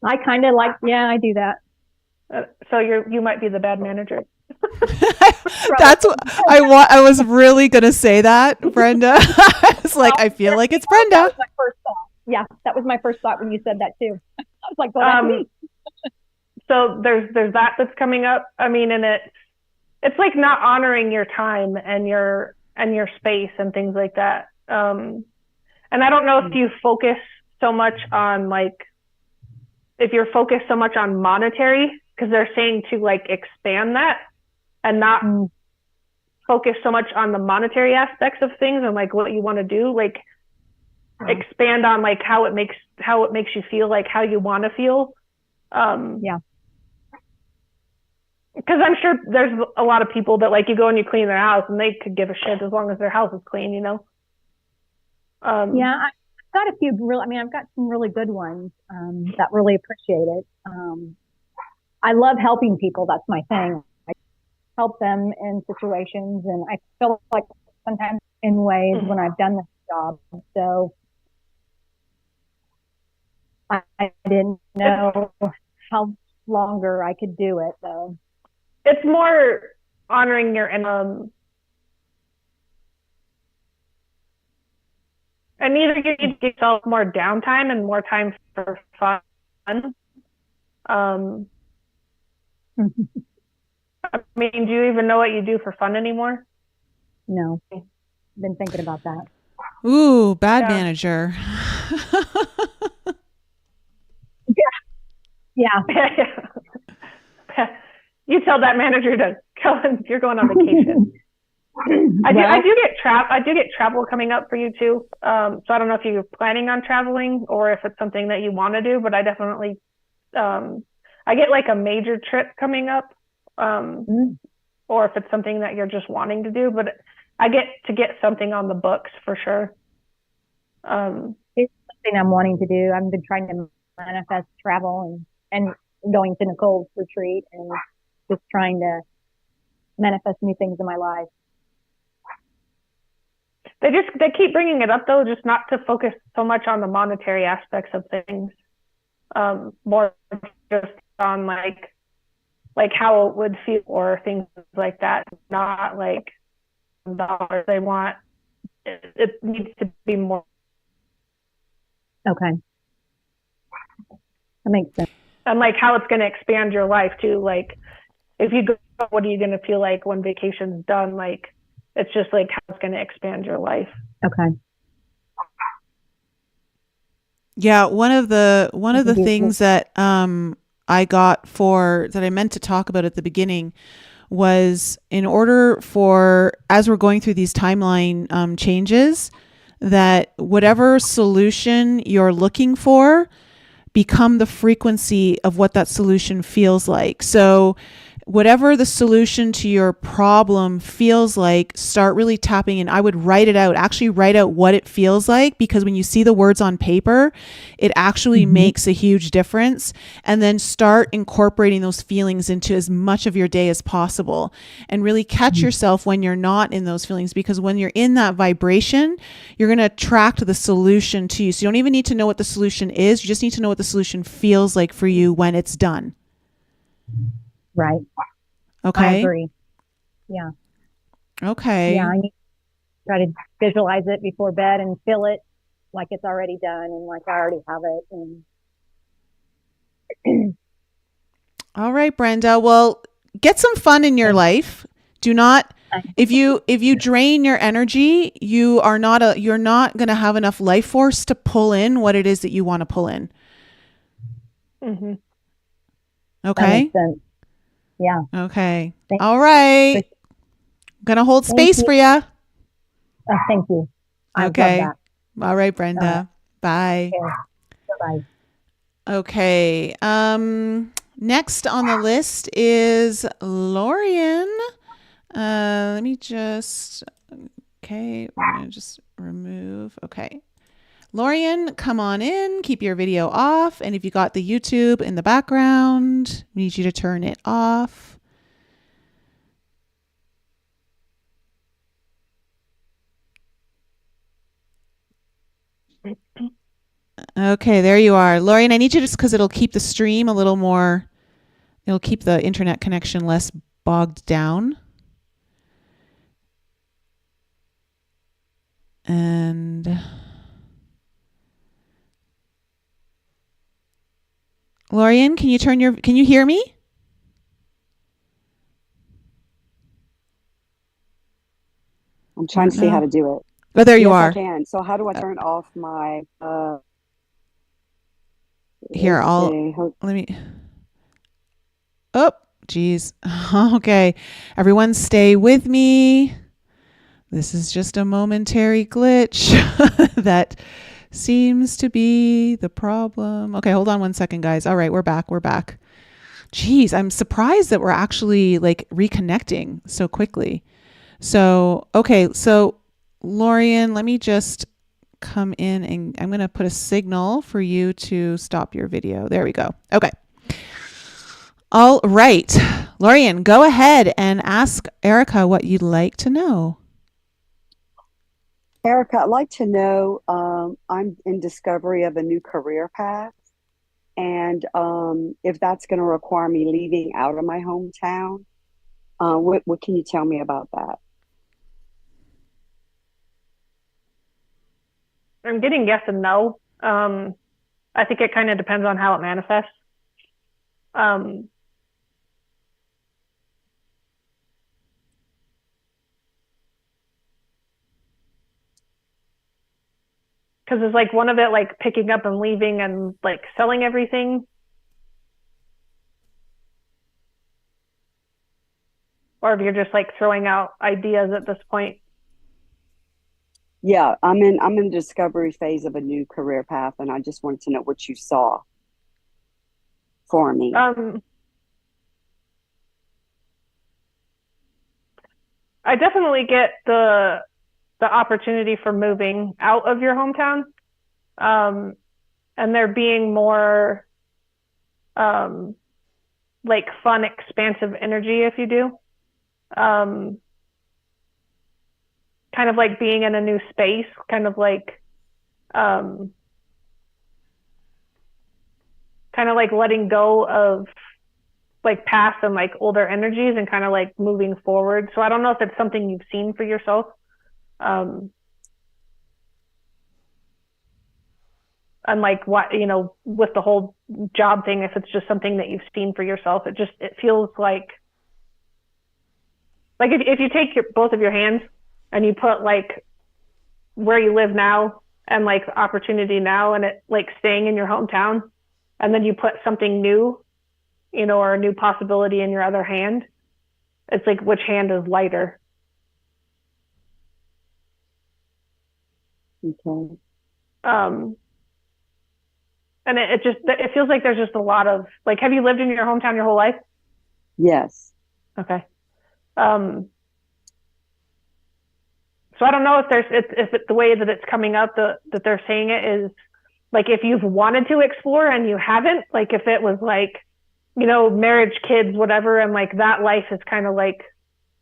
Speaker 6: I kind of like, yeah, I do that.
Speaker 2: So you might be the bad manager.
Speaker 1: That's what I was really gonna say that, Brenda. I was like, I feel like it's Brenda.
Speaker 6: That was my first thought. Yeah, that was my first thought when you said that too. I was like, well, that's me.
Speaker 2: So there's that that's coming up. I mean, and it's like not honoring your time and your space and things like that. And I don't know if you focus so much on if you're focused so much on monetary, because they're saying to like expand that and not focus so much on the monetary aspects of things and like what you want to do, like expand on like how it makes you feel, like how you want to feel.
Speaker 6: Yeah.
Speaker 2: Because I'm sure there's a lot of people that like you go and you clean their house and they could give a shit as long as their house is clean, you know?
Speaker 6: Yeah, I've got a few I've got some really good ones that really appreciate it. I love helping people. That's my thing. I help them in situations, and I feel like sometimes in ways when I've done this job. So I didn't know how longer I could do it, though.
Speaker 2: It's more honoring your and either you give yourself more downtime and more time for fun. I mean, do you even know what you do for fun anymore?
Speaker 6: No, I've been thinking about that.
Speaker 1: Ooh, bad manager.
Speaker 6: Yeah.
Speaker 2: You tell that manager to go and you're going on vacation. I do get travel coming up for you too. So I don't know if you're planning on traveling or if it's something that you want to do, but I definitely, I get like a major trip coming up, or if it's something that you're just wanting to do, but I get to get something on the books for sure.
Speaker 6: It's something I'm wanting to do. I've been trying to manifest travel and going to Nicole's retreat and just trying to manifest new things in my life.
Speaker 2: They keep bringing it up though, just not to focus so much on the monetary aspects of things, more just on like how it would feel or things like that. Not like dollars. They want it needs to be more.
Speaker 6: Okay, that makes sense.
Speaker 2: And like how it's going to expand your life too. Like if you go, what are you going to feel like when vacation's done? Like it's just like how it's going to expand your life.
Speaker 6: Okay.
Speaker 1: Yeah, one of the things that I got that I meant to talk about at the beginning was in order for, as we're going through these timeline changes, that whatever solution you're looking for, become the frequency of what that solution feels like. So whatever the solution to your problem feels like, start really tapping in. I would write it out, actually write out what it feels like, because when you see the words on paper, it actually makes a huge difference. And then start incorporating those feelings into as much of your day as possible, and really catch yourself when you're not in those feelings, because when you're in that vibration, you're going to attract the solution to you. So you don't even need to know what the solution is. You just need to know what the solution feels like for you when it's done.
Speaker 6: Right.
Speaker 1: Okay.
Speaker 6: I agree. Yeah.
Speaker 1: Okay.
Speaker 6: Yeah. I need to try to visualize it before bed and feel it like it's already done and like I already have it. And
Speaker 1: All right, Brenda. Well, get some fun in your life. Do not, if you drain your energy, you're not going to have enough life force to pull in what it is that you want to pull in.
Speaker 2: Mm-hmm.
Speaker 1: Okay.
Speaker 6: That makes sense. Yeah.
Speaker 1: Okay. All right. Gonna hold space for you.
Speaker 6: Thank you. I
Speaker 1: okay.
Speaker 6: love that.
Speaker 1: All right, Brenda. Bye.
Speaker 6: Okay. Bye.
Speaker 1: Okay. Next on the list is Lorian. Let me just. Okay, we're gonna just remove. Okay. Lorian, come on in. Keep your video off, and if you got the YouTube in the background, we need you to turn it off. Okay, there you are. Lorian, I need you just because it'll keep the stream a little more, it'll keep the internet connection less bogged down. And Lorian, can you hear me?
Speaker 7: I'm trying to see how to do it.
Speaker 1: Oh, there you
Speaker 7: Yes,
Speaker 1: are.
Speaker 7: I can. So how do I turn off my
Speaker 1: Here, let me. Oh, geez. Okay. Everyone stay with me. This is just a momentary glitch that seems to be the problem. Okay, hold on one second, guys. All right, we're back. Geez, I'm surprised that we're actually like reconnecting so quickly. So, okay, so Lorian, let me just come in and I'm going to put a signal for you to stop your video. There we go. Okay. All right. Lorian, go ahead and ask Erica what you'd like to know.
Speaker 7: Erica, I'd like to know, I'm in discovery of a new career path, and if that's going to require me leaving out of my hometown. What can you tell me about that?
Speaker 2: I'm getting yes and no. I think it kind of depends on how it manifests. Because it's like one of it like picking up and leaving and like selling everything. Or if you're just like throwing out ideas at this point.
Speaker 7: Yeah, I'm in discovery phase of a new career path, and I just wanted to know what you saw for me.
Speaker 2: I definitely get the opportunity for moving out of your hometown, and there being more like fun, expansive energy if you do. Kind of like being in a new space, kind of like letting go of like past and like older energies and kind of like moving forward. So I don't know if it's something you've seen for yourself. And like what, you know, with the whole job thing, if it's just something that you've seen for yourself, it feels like if you take both of your hands and you put like where you live now and like the opportunity now and it like staying in your hometown, and then you put something new, you know, or a new possibility in your other hand, it's like which hand is lighter.
Speaker 7: Okay.
Speaker 2: And it feels like there's just a lot of like, have you lived in your hometown your whole life?
Speaker 7: Yes.
Speaker 2: Okay. So I don't know if the way that it's coming up that they're saying it is like if you've wanted to explore and you haven't, like if it was like, you know, marriage, kids, whatever, and like that life is kind of like,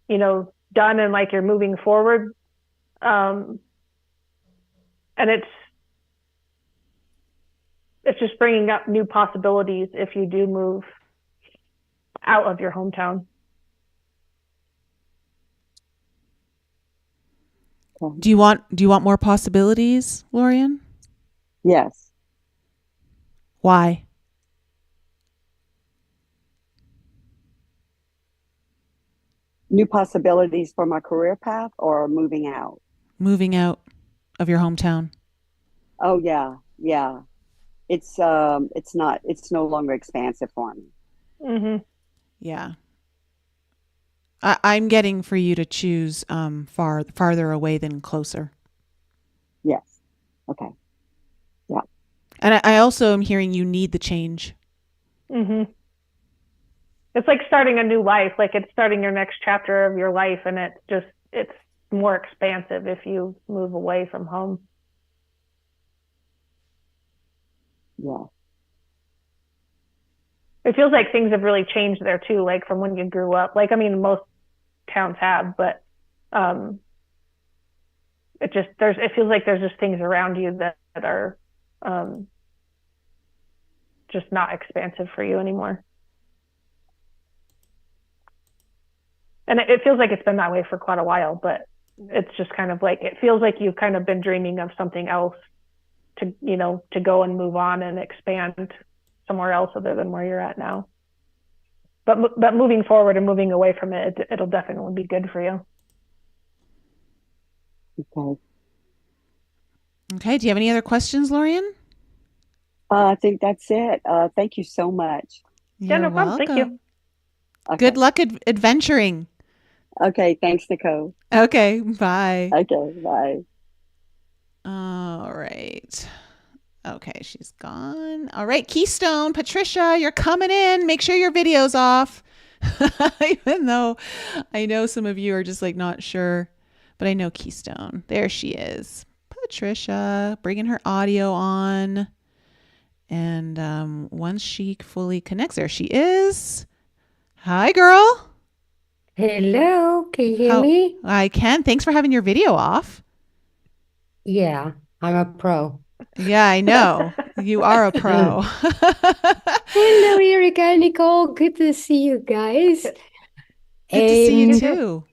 Speaker 2: you know, done and like you're moving forward. And it's just bringing up new possibilities if you do move out of your hometown.
Speaker 7: Okay.
Speaker 1: Do you want more possibilities, Lorian?
Speaker 7: Yes.
Speaker 1: Why?
Speaker 7: New possibilities for my career path or moving out?
Speaker 1: Moving out of your hometown.
Speaker 7: Oh yeah. Yeah. It's no longer expansive for me.
Speaker 2: Mm-hmm.
Speaker 1: Yeah. I'm getting for you to choose farther away than closer.
Speaker 7: Yes. Okay. Yeah.
Speaker 1: And I also am hearing you need the change.
Speaker 2: Mm-hmm. It's like starting a new life, like it's starting your next chapter of your life, and it's more expansive if you move away from home.
Speaker 7: Yeah.
Speaker 2: It feels like things have really changed there too, like from when you grew up. Like, I mean, most towns have, but it feels like there's just things around you that are just not expansive for you anymore. And it feels like it's been that way for quite a while, but it's just kind of like, it feels like you've kind of been dreaming of something else to go and move on and expand somewhere else other than where you're at now. But moving forward and moving away from it, it'll definitely be good for you.
Speaker 7: Okay.
Speaker 1: Okay. Do you have any other questions, Lorian?
Speaker 7: I think that's it. Thank you so much.
Speaker 1: You're
Speaker 2: no problem.
Speaker 1: welcome.
Speaker 2: Thank you.
Speaker 7: Okay.
Speaker 1: Good luck adventuring.
Speaker 7: Okay. Thanks, Nicole.
Speaker 1: Okay. Bye.
Speaker 7: Okay. Bye.
Speaker 1: All right. Okay, she's gone. All right, Keystone, Patricia, you're coming in. Make sure your video's off. Even though I know some of you are just like not sure, but I know Keystone. There she is. Patricia, bringing her audio on. And once she fully connects, there she is. Hi, girl.
Speaker 8: Hello, can you hear me?
Speaker 1: I can. Thanks for having your video off.
Speaker 8: Yeah, I'm a pro.
Speaker 1: Yeah, I know. You are a pro.
Speaker 8: Hello, Erika and Nicole. Good to see you guys.
Speaker 1: Good to see you
Speaker 8: And
Speaker 1: too.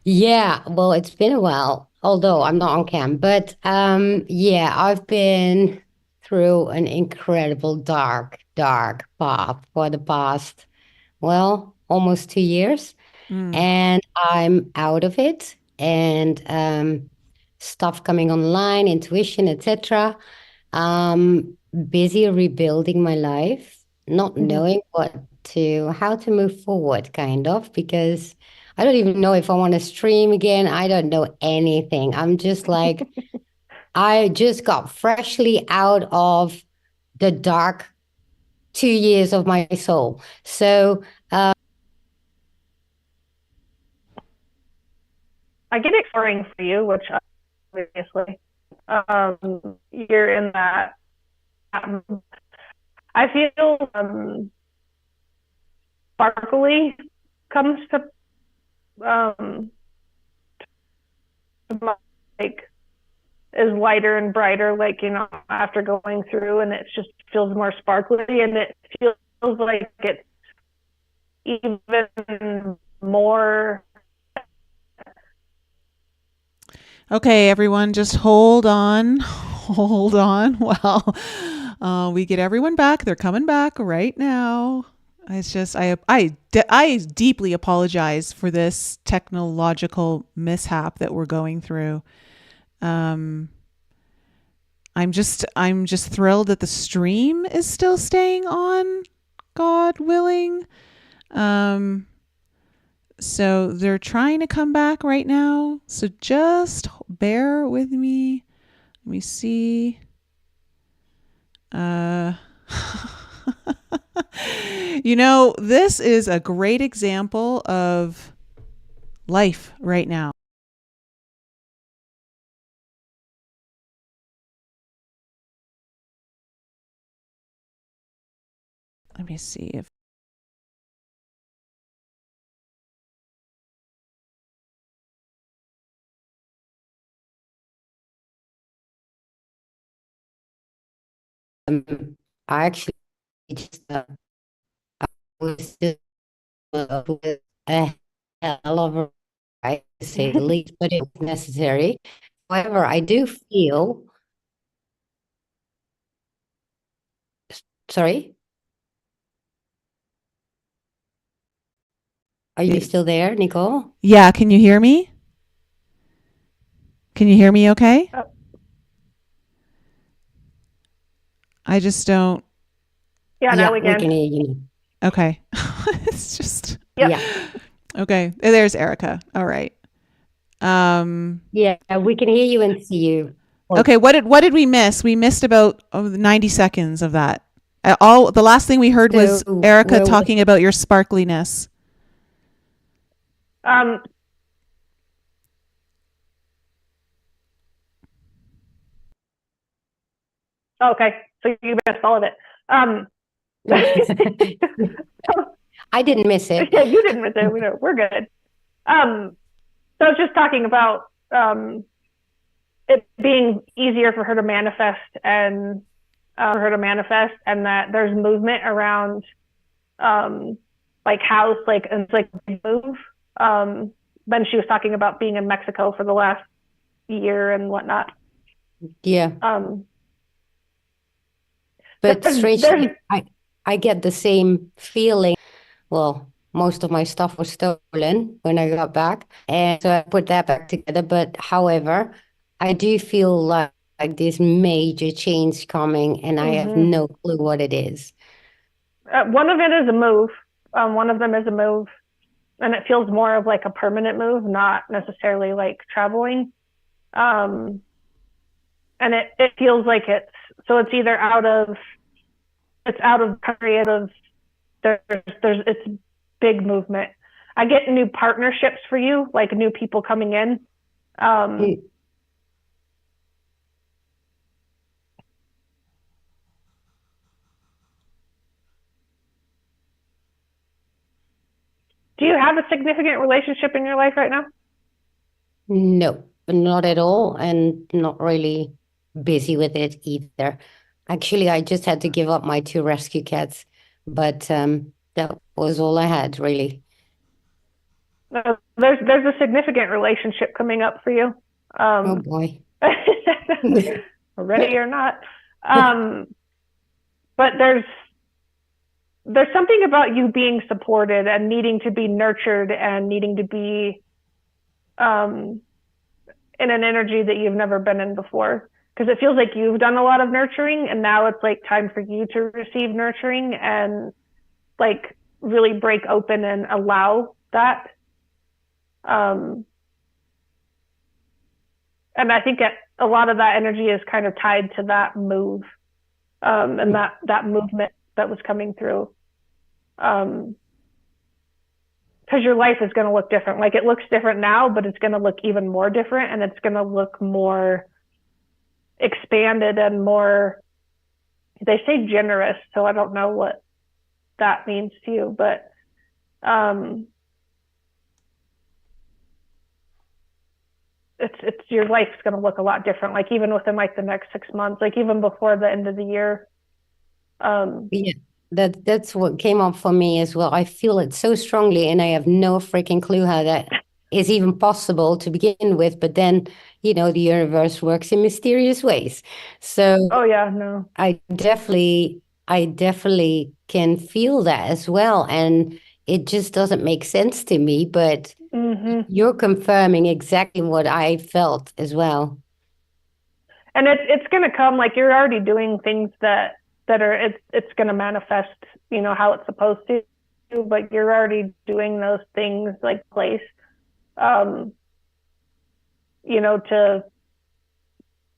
Speaker 8: yeah, well, it's been a while, although I'm not on cam. But yeah, I've been through an incredible dark path for the past, well, almost 2 years. And I'm out of it. And stuff coming online, intuition, etc. Busy rebuilding my life, not knowing how to move forward, kind of, because I don't even know if I want to stream again. I don't know anything. I'm just like, I just got freshly out of the dark 2 years of my soul. So
Speaker 2: I get exploring for you, which obviously you're in that. I feel sparkly comes to like is lighter and brighter, like after going through, and it just feels more sparkly, and it feels like it's even more.
Speaker 1: Okay, everyone, just hold on. Hold on. Well, we get everyone back. They're coming back right now. It's just I deeply apologize for this technological mishap that we're going through. I'm just thrilled that the stream is still staying on, God willing. So they're trying to come back right now. So just bear with me. Let me see. This is a great example of life right now. Let me see if
Speaker 8: I actually just was just with a hell of a ride, to say the least, but it was necessary. However, I do feel, sorry, are you still there, Nicole?
Speaker 1: Yeah, can you hear me? Can you hear me okay? I just don't.
Speaker 2: Yeah, now we
Speaker 8: we
Speaker 2: can.
Speaker 8: can hear you.
Speaker 1: Okay. It's just.
Speaker 2: Yep.
Speaker 8: Yeah.
Speaker 1: Okay. There's Erica. All right.
Speaker 8: Yeah, we can hear you and see you.
Speaker 1: Okay, what did we miss? We missed about 90 seconds of that. The last thing we heard was
Speaker 8: So
Speaker 1: Erica talking about your sparkliness.
Speaker 2: Okay, so you missed all of it.
Speaker 8: I didn't miss it.
Speaker 2: Yeah, you didn't miss it. We're good. So I was just talking about it being easier for her to manifest and that there's movement around like house, like it's like a move. Then she was talking about being in Mexico for the last year and whatnot.
Speaker 8: Yeah. But strangely, I get the same feeling. Well, most of my stuff was stolen when I got back, and so I put that back together. But however, I do feel like this major change coming, and I have no clue what it is.
Speaker 2: One of it is a move. One of them is a move, and it feels more of like a permanent move, not necessarily like traveling. And it feels like it's either out of country, it's big movement. I get new partnerships for you, like new people coming in. Do you have a significant relationship in your life right now?
Speaker 8: No, not at all, and not really busy with it either. Actually, I just had to give up my 2 rescue cats, but that was all I had, really.
Speaker 2: There's a significant relationship coming up for you.
Speaker 8: Oh boy.
Speaker 2: Ready or not. But there's something about you being supported and needing to be nurtured and needing to be in an energy that you've never been in before. Because it feels like you've done a lot of nurturing, and now it's like time for you to receive nurturing and like really break open and allow that. And I think a lot of that energy is kind of tied to that move, and that movement that was coming through. Because your life is going to look different. Like it looks different now, but it's going to look even more different, and it's going to look more expanded and more, they say generous, so I don't know what that means to you, but it's your life's going to look a lot different, like even within like the next 6 months, like even before the end of the year.
Speaker 8: Yeah, that's what came up for me as well. I feel it so strongly, and I have no freaking clue how that is even possible to begin with. But then, the universe works in mysterious ways. So
Speaker 2: oh yeah, no,
Speaker 8: I definitely can feel that as well, and it just doesn't make sense to me. But you're confirming exactly what I felt as well.
Speaker 2: And it's going to come, like you're already doing things that are, it's going to manifest, how it's supposed to, but you're already doing those things like place, to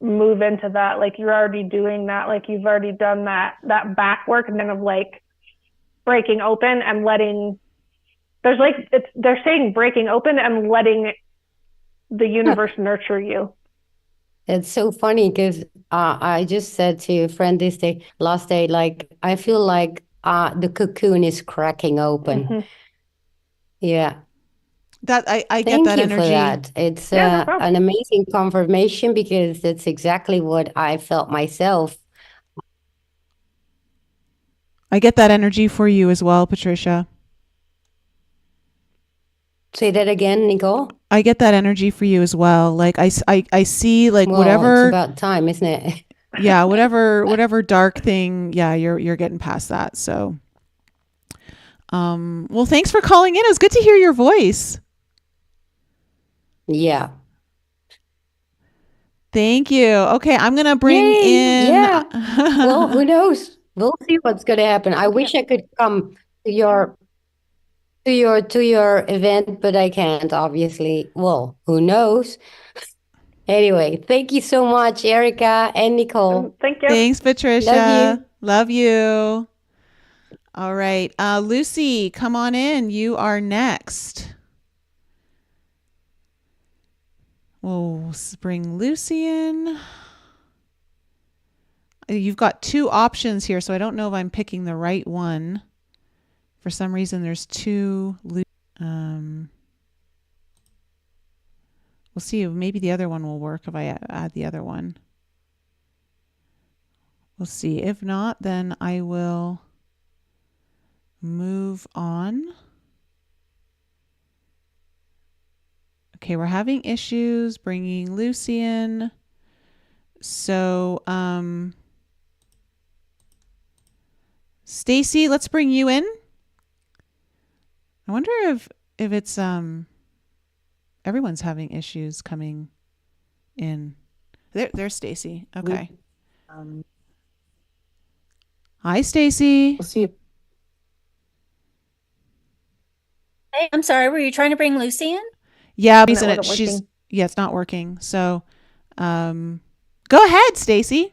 Speaker 2: move into that. Like you're already doing that, like you've already done that back work, and then of like breaking open and letting, they're saying breaking open and letting the universe nurture you.
Speaker 8: It's so funny because I just said to a friend last day, like, I feel like the cocoon is cracking open. Yeah.
Speaker 1: That I
Speaker 8: Thank
Speaker 1: get that
Speaker 8: you
Speaker 1: energy.
Speaker 8: for that. It's
Speaker 2: Yeah, no problem.
Speaker 8: an amazing confirmation, because that's exactly what I felt myself.
Speaker 1: I get that energy for you as well, Patricia.
Speaker 8: Say that again, Nicole.
Speaker 1: I get that energy for you as well. Like I see like
Speaker 8: Well,
Speaker 1: whatever.
Speaker 8: it's about time, isn't it?
Speaker 1: Yeah, whatever dark thing. Yeah, you're getting past that. So, well, thanks for calling in. It was good to hear your voice.
Speaker 8: Yeah.
Speaker 1: Thank you. Okay, I'm gonna bring
Speaker 8: Yay!
Speaker 1: in.
Speaker 8: Yeah. Well, who knows? We'll see what's gonna happen. I wish I could come to your event, but I can't, obviously. Well, who knows? Anyway, thank you so much, Erica and Nicole.
Speaker 2: Thank you.
Speaker 1: Thanks, Patricia.
Speaker 8: Love you.
Speaker 1: Love you. All right. Lucy, come on in. You are next. We'll bring Lucy in. You've got two options here, so I don't know if I'm picking the right one. For some reason, there's two. We'll see if maybe the other one will work if I add the other one. We'll see. If not, then I will move on. Okay, we're having issues bringing Lucy in. So, Stacy, let's bring you in. I wonder if it's everyone's having issues coming in. There's Stacy. Okay. Hi, Stacy.
Speaker 9: We'll see.
Speaker 10: Hey, I'm sorry. Were you trying to bring Lucy in?
Speaker 1: Yeah,
Speaker 2: And it wasn't working.
Speaker 1: it's not working. So, go ahead, Stacy.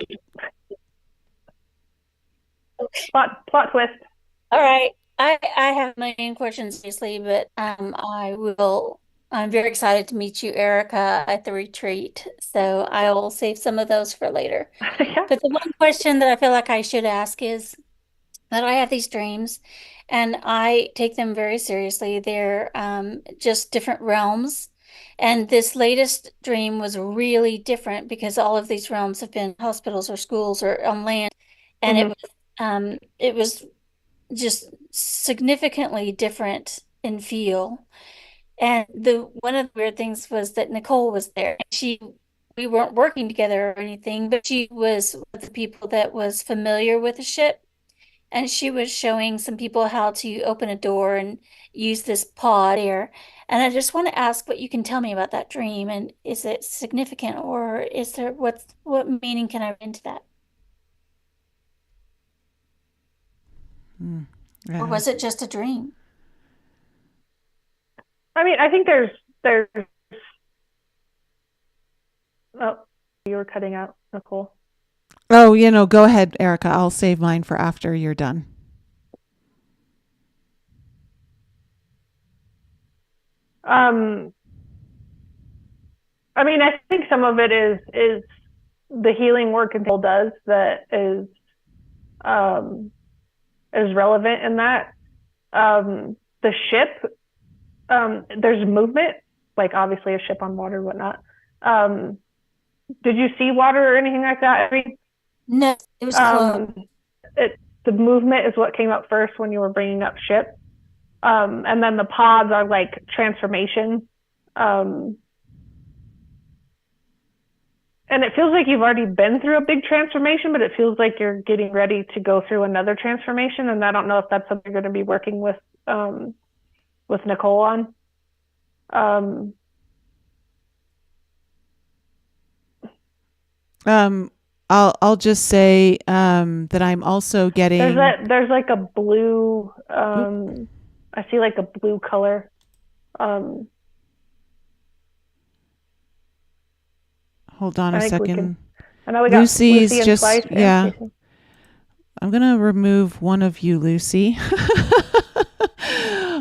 Speaker 2: Plot twist.
Speaker 10: All right. I have a million questions, obviously, but I'm very excited to meet you, Erica, at the retreat. So I will save some of those for later.
Speaker 2: Yeah.
Speaker 10: But the one question that I feel like I should ask is that I have these dreams and I take them very seriously. They're just different realms. And this latest dream was really different because all of these realms have been hospitals or schools or on land. And it was just significantly different in feel. And one of the weird things was that Nicole was there. We weren't working together or anything, but she was one of the people that was familiar with the ship. And she was showing some people how to open a door and use this pod there. And I just want to ask what you can tell me about that dream, and is it significant, or is there what meaning can I read into that? Or was it just a dream?
Speaker 2: I mean, I think there's. Oh, you were cutting out, Nicole.
Speaker 1: Oh, go ahead, Erica. I'll save mine for after you're done.
Speaker 2: I mean, I think some of it is the healing work Nicole does that is relevant in that. The ship, there's movement, like obviously a ship on water, whatnot. Did you see water or anything like that? I mean,
Speaker 10: no, it was close.
Speaker 2: The movement is what came up first when you were bringing up ship. And then the pods are like transformation. And it feels like you've already been through a big transformation, but it feels like you're getting ready to go through another transformation. And I don't know if that's something you're going to be working with Nicole on.
Speaker 1: I'll just say that I'm also getting.
Speaker 2: There's like a blue. I see like a blue color.
Speaker 1: Hold on a second.
Speaker 2: I know we got
Speaker 1: Lucy's
Speaker 2: Lucy and
Speaker 1: just
Speaker 2: Slice and
Speaker 1: yeah.
Speaker 2: Casey.
Speaker 1: I'm gonna remove one of you, Lucy.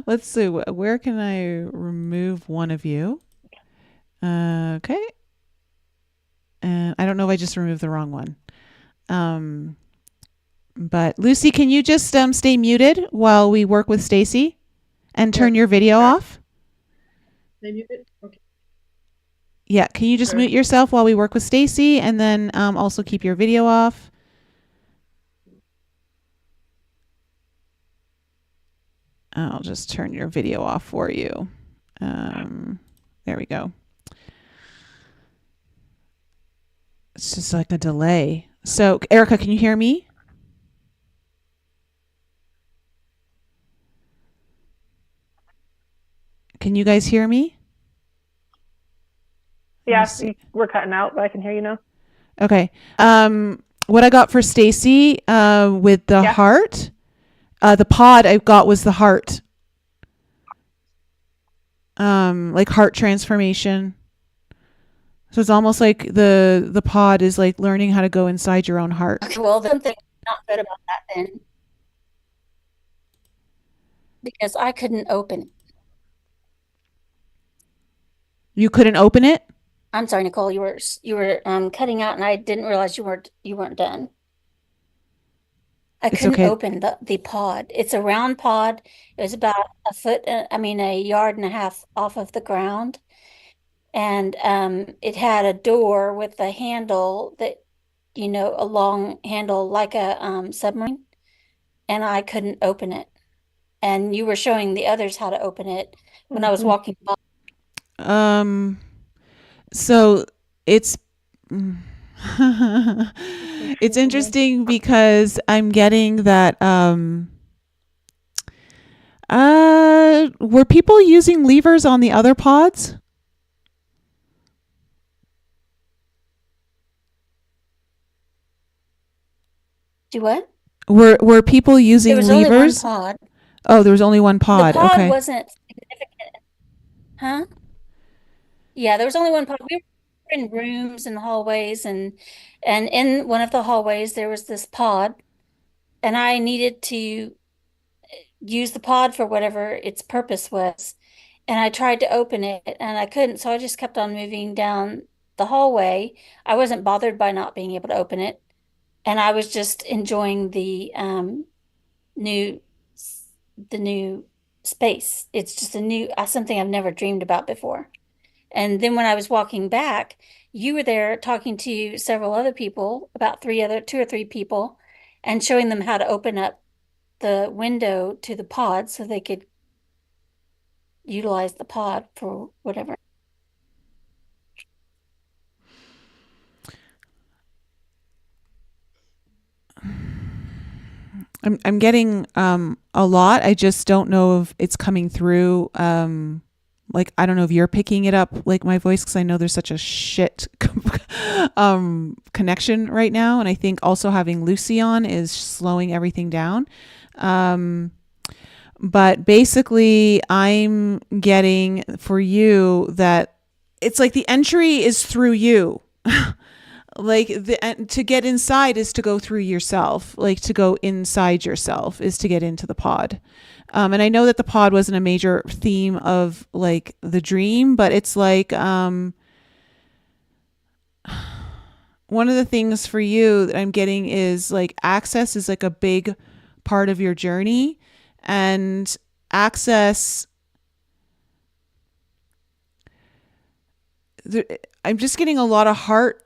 Speaker 1: Let's see. Where can I remove one of you? Okay. And I don't know if I just removed the wrong one. But Lucy, can you just stay muted while we work with Stacy and turn your video off?
Speaker 9: Stay muted? Okay.
Speaker 1: Yeah, can you just mute yourself while we work with Stacy, and then also keep your video off? I'll just turn your video off for you. There we go. It's just like a delay. So, Erica, can you hear me? Can you guys hear me?
Speaker 2: Yeah, we're cutting out, but I can hear you now.
Speaker 1: Okay. What I got for Stacy with the heart, the pod I got was the heart. Like heart transformation. So it's almost like the pod is like learning how to go inside your own heart.
Speaker 10: Okay, well, there's something not good about that then, because I couldn't open it.
Speaker 1: You couldn't open it?
Speaker 10: I'm sorry, Nicole, you were cutting out, and I didn't realize you weren't done. I
Speaker 1: It's
Speaker 10: couldn't
Speaker 1: okay.
Speaker 10: open the pod. It's a round pod. It was about a yard and a half off of the ground. And it had a door with a handle that, a long handle like a submarine, and I couldn't open it. And you were showing the others how to open it when I was walking by.
Speaker 1: So it's it's interesting because I'm getting that were people using levers on the other pods?
Speaker 10: Do what?
Speaker 1: Were people using
Speaker 10: There was
Speaker 1: levers?
Speaker 10: only one pod.
Speaker 1: Oh, there was only one pod.
Speaker 10: The pod
Speaker 1: Okay.
Speaker 10: wasn't significant. Huh? Yeah, there was only one pod. We were in rooms and hallways, and in one of the hallways there was this pod, and I needed to use the pod for whatever its purpose was. And I tried to open it and I couldn't, so I just kept on moving down the hallway. I wasn't bothered by not being able to open it, and I was just enjoying new the new space. It's just something I've never dreamed about before. And then when I was walking back, you were there talking to several other people, about two or three people, and showing them how to open up the window to the pod so they could utilize the pod for whatever.
Speaker 1: I'm getting a lot. I just don't know if it's coming through. Like, I don't know if you're picking it up, like my voice, because I know there's such a shit connection right now. And I think also having Lucy on is slowing everything down. But basically, I'm getting for you that it's like the entry is through you. Like to get inside is to go through yourself. Like to go inside yourself is to get into the pod. And I know that the pod wasn't a major theme of like the dream, but it's like one of the things for you that I'm getting is like access is like a big part of your journey, and access. I'm just getting a lot of heart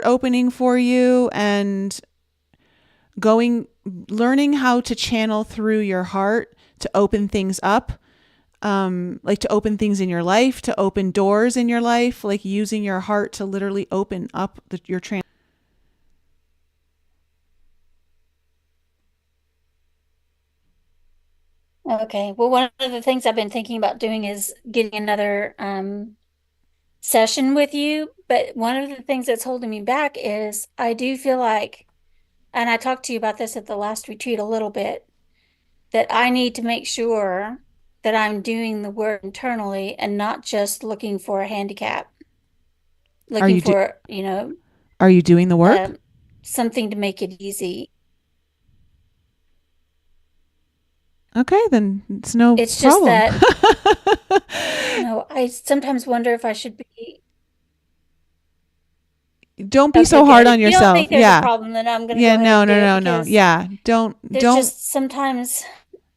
Speaker 1: opening for you, and learning how to channel through your heart to open things up, like to open things in your life, to open doors in your life, like using your heart to literally open up your trans.
Speaker 10: Okay. Well, one of the things I've been thinking about doing is getting another session with you. But one of the things that's holding me back is I do feel like, and I talked to you about this at the last retreat a little bit, that I need to make sure that I'm doing the work internally and not just looking for a handicap. Are you
Speaker 1: doing the work?
Speaker 10: Something to make it easy.
Speaker 1: Okay, then it's no problem.
Speaker 10: It's just that, I sometimes wonder if I should be.
Speaker 1: Don't be so hard on yourself.
Speaker 10: If you don't think there's a problem, then I'm going to go ahead and do it,
Speaker 1: no. Yeah, don't.
Speaker 10: Just sometimes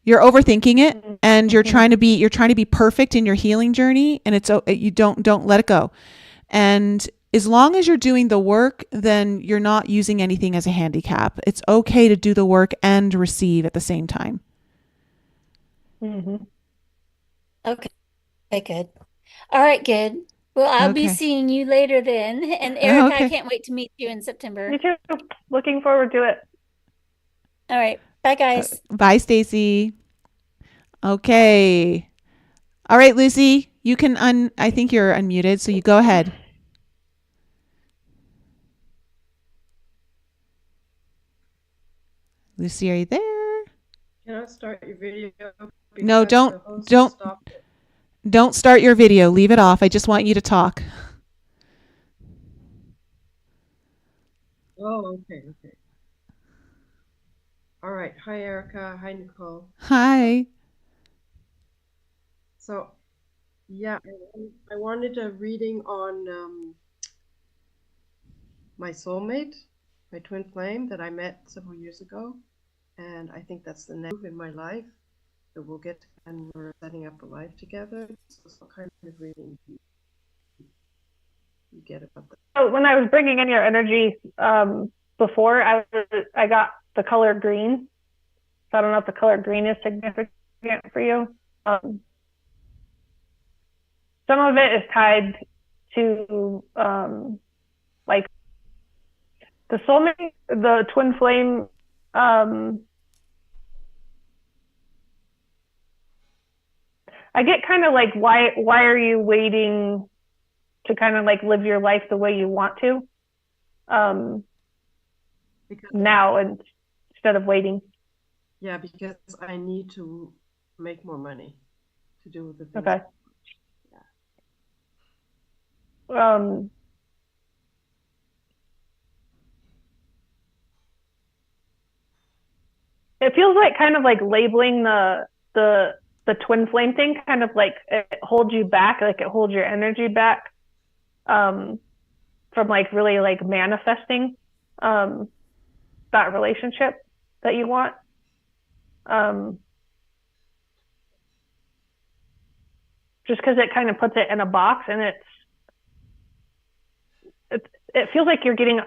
Speaker 1: you're overthinking it, and you're trying to be perfect in your healing journey, and you don't let it go. And as long as you're doing the work, then you're not using anything as a handicap. It's okay to do the work and receive at the same time.
Speaker 10: Mm-hmm. Okay, good. All right, good. Well, I'll be seeing you later then. And Erica, I can't wait to meet you in September.
Speaker 2: Me too. Looking forward to it.
Speaker 10: All right. Bye, guys.
Speaker 1: Bye, Stacy. Okay. All right, Lucy, you can I think you're unmuted, so you go ahead. Lucy, are you there?
Speaker 9: Can I start your video?
Speaker 1: No, don't start your video. Leave it off. I just want you to talk.
Speaker 9: Oh, okay, okay. All right. Hi, Erica. Hi, Nicole.
Speaker 1: Hi.
Speaker 9: So, yeah, I wanted a reading on my soulmate, my twin flame that I met several years ago. And I think that's the next move in my life that we'll get, and we're setting up a life together. So, what kind of reading do you get about that?
Speaker 2: So when I was bringing in your energy before, I got the color green. So I don't know if the color green is significant for you. Some of it is tied to like the soulmate, the twin flame. I get kind of like why are you waiting to kind of like live your life the way you want to now instead of waiting?
Speaker 9: Yeah, because I need to make more money to do the things.
Speaker 2: Okay. It feels like kind of like labeling the twin flame thing kind of like it holds you back, like it holds your energy back from like really like manifesting that relationship that you want. Just because it kind of puts it in a box, and it feels like you're getting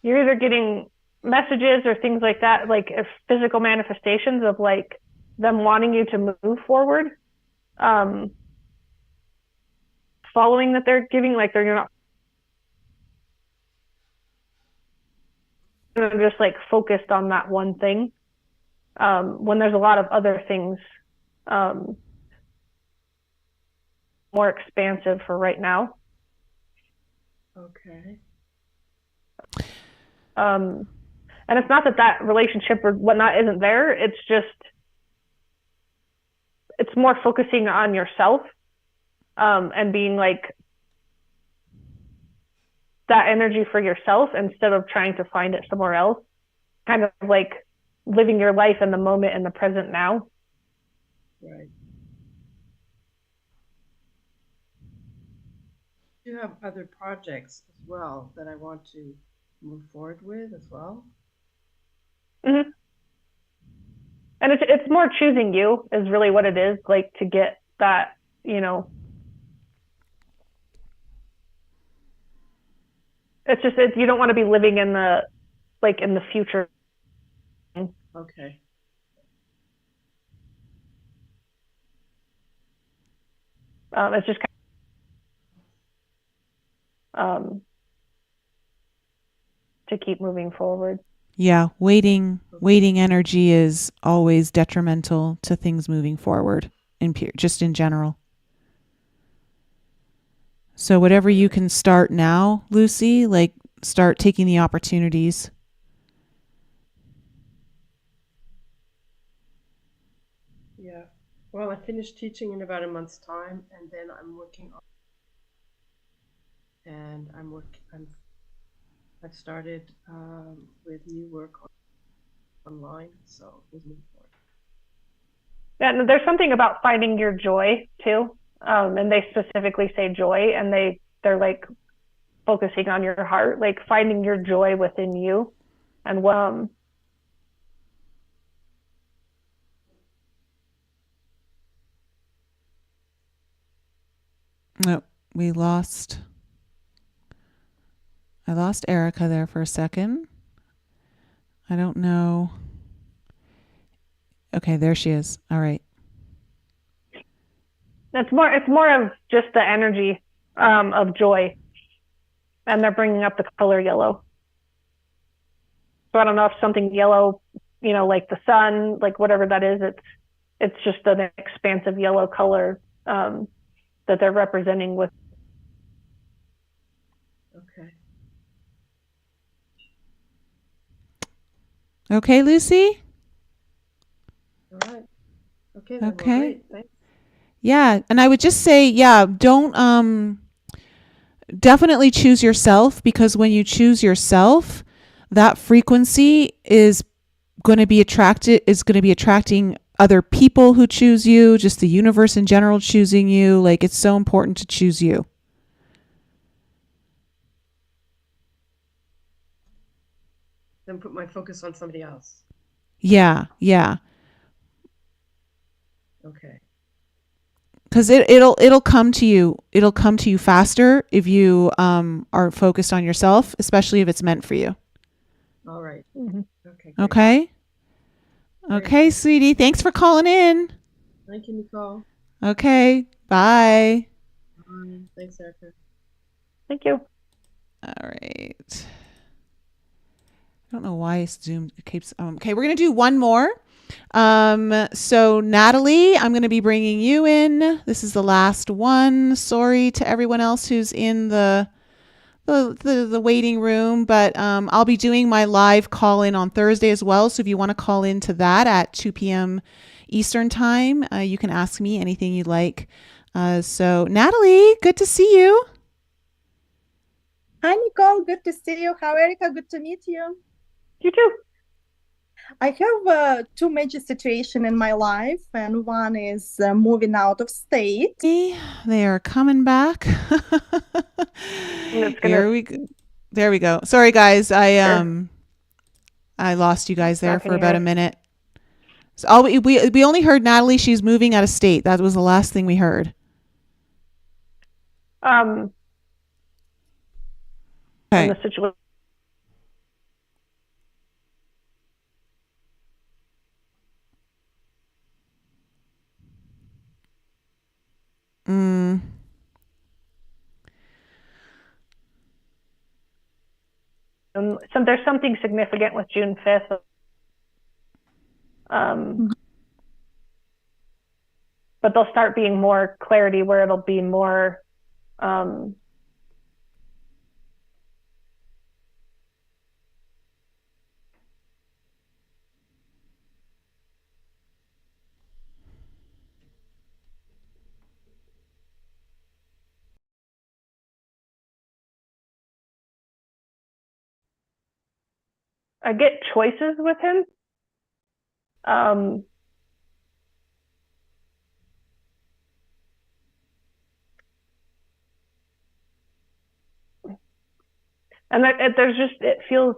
Speaker 2: you're either getting messages or things like that, like if physical manifestations of like them wanting you to move forward, following that they're giving, like they're not just like focused on that one thing, when there's a lot of other things more expansive for right now.
Speaker 9: Okay.
Speaker 2: And it's not that relationship or whatnot isn't there. It's just, it's more focusing on yourself, and being like that energy for yourself instead of trying to find it somewhere else. Kind of like living your life in the moment, in the present now.
Speaker 9: Right. I do have other projects as well that I want to move forward with as well.
Speaker 2: Mm-hmm. And it's more choosing you is really what it is, like to get that, you know, it's just, you don't want to be living in the future.
Speaker 9: Okay.
Speaker 2: It's just to keep moving forward.
Speaker 1: Yeah, waiting energy is always detrimental to things moving forward, just in general. So whatever you can start now, Lucy, like start taking the opportunities.
Speaker 9: Yeah. Well, I finished teaching in about a month's time, and then I'm working on, and I've started with new work online, so we'll move forward.
Speaker 2: And there's something about finding your joy too, and they specifically say joy, and they're like focusing on your heart, like finding your joy within you, and
Speaker 1: Oh, I lost Erica there for a second. I don't know. Okay, there she is. All right.
Speaker 2: it's more of just the energy of joy, and they're bringing up the color yellow. So I don't know if something yellow, you know, like the sun, like whatever that is, it's just an expansive yellow color that they're representing with.
Speaker 9: Okay.
Speaker 1: Okay, Lucy?
Speaker 9: All right. Okay. Then.
Speaker 1: Okay.
Speaker 9: Well, great. Thanks.
Speaker 1: Yeah, and I would just say, yeah, don't definitely choose yourself, because when you choose yourself, that frequency is going to be attracting other people who choose you, just the universe in general choosing you. Like, it's so important to choose you.
Speaker 9: Then put my focus on somebody else.
Speaker 1: Yeah.
Speaker 9: Okay.
Speaker 1: Because it'll come to you. It'll come to you faster if you are focused on yourself, especially if it's meant for you.
Speaker 9: All right.
Speaker 2: Mm-hmm.
Speaker 9: Okay. Great.
Speaker 1: Okay.
Speaker 9: Great.
Speaker 1: Okay, sweetie. Thanks for calling in.
Speaker 9: Thank you, Nicole.
Speaker 1: Okay. Bye.
Speaker 9: Thanks, Erica.
Speaker 2: Thank you.
Speaker 1: All right. I don't know why Zoom keeps. Okay, we're gonna do one more. So Natalie, I'm gonna be bringing you in. This is the last one. Sorry to everyone else who's in the waiting room, but I'll be doing my live call in on Thursday as well. So if you want to call into that at 2 p.m. Eastern time, you can ask me anything you'd like. So Natalie, good to see you.
Speaker 11: Hi, Nicole. Good to see you. How, Erica? Good to meet you.
Speaker 2: You too.
Speaker 11: I have two major situations in my life, and one is moving out of state.
Speaker 1: They are coming back. Here we go. There we go. Sorry, guys. I lost you guys there for about a minute. So we only heard Natalie. She's moving out of state. That was the last thing we heard.
Speaker 2: Okay. In the situation. So there's something significant with June 5th. But there'll start being more clarity where it'll be more I get choices with him. And it feels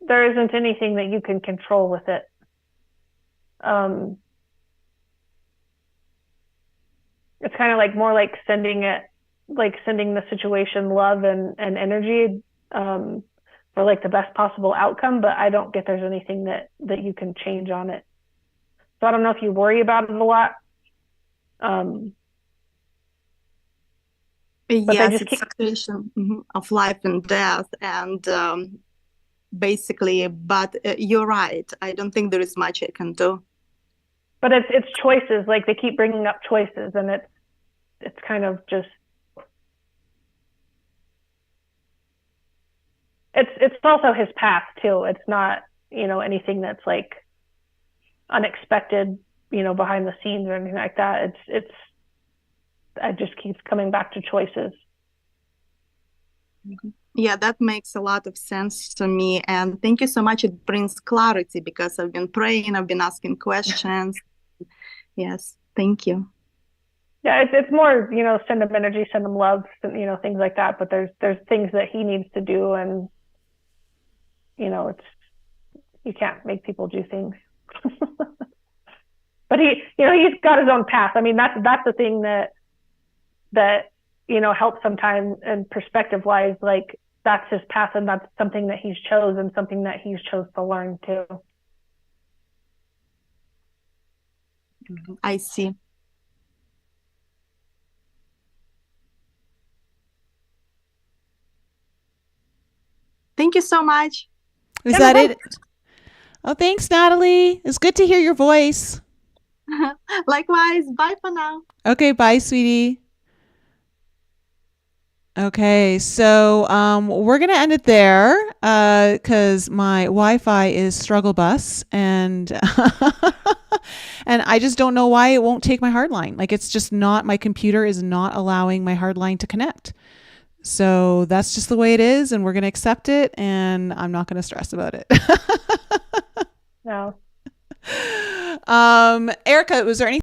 Speaker 2: there isn't anything that you can control with it. It's kind of like more like sending the situation love and energy for like the best possible outcome, but I don't get there's anything that you can change on it. So I don't know if you worry about it a lot.
Speaker 11: Yes, it's a situation of life and death, and basically, but you're right. I don't think there is much I can do.
Speaker 2: But it's choices. Like, they keep bringing up choices, and it's kind of just it's also his path too. It's not, anything that's like unexpected, behind the scenes or anything like that. I just keeps coming back to choices.
Speaker 11: Yeah, that makes a lot of sense to me. And thank you so much. It brings clarity because I've been praying, I've been asking questions. Yes, thank you.
Speaker 2: Yeah, it's more, send him energy, send him love, things like that. But there's things that he needs to do, and you can't make people do things. But he's got his own path. I mean, that's the thing that helps sometimes, and perspective wise, like, that's his path, and that's something that he's chosen, something that he's chose to learn too.
Speaker 11: I see. Thank you so much.
Speaker 1: Is that it? Oh, thanks, Natalie. It's good to hear your voice.
Speaker 11: Likewise. Bye for now.
Speaker 1: Okay, bye, sweetie. Okay, so we're gonna end it there because my Wi-Fi is struggle bus, and and I just don't know why it won't take my hardline. Like it's just not, my computer is not allowing my hardline to connect. So that's just the way it is, and we're gonna accept it, and I'm not gonna stress about it.
Speaker 2: No.
Speaker 1: Erica, was there anything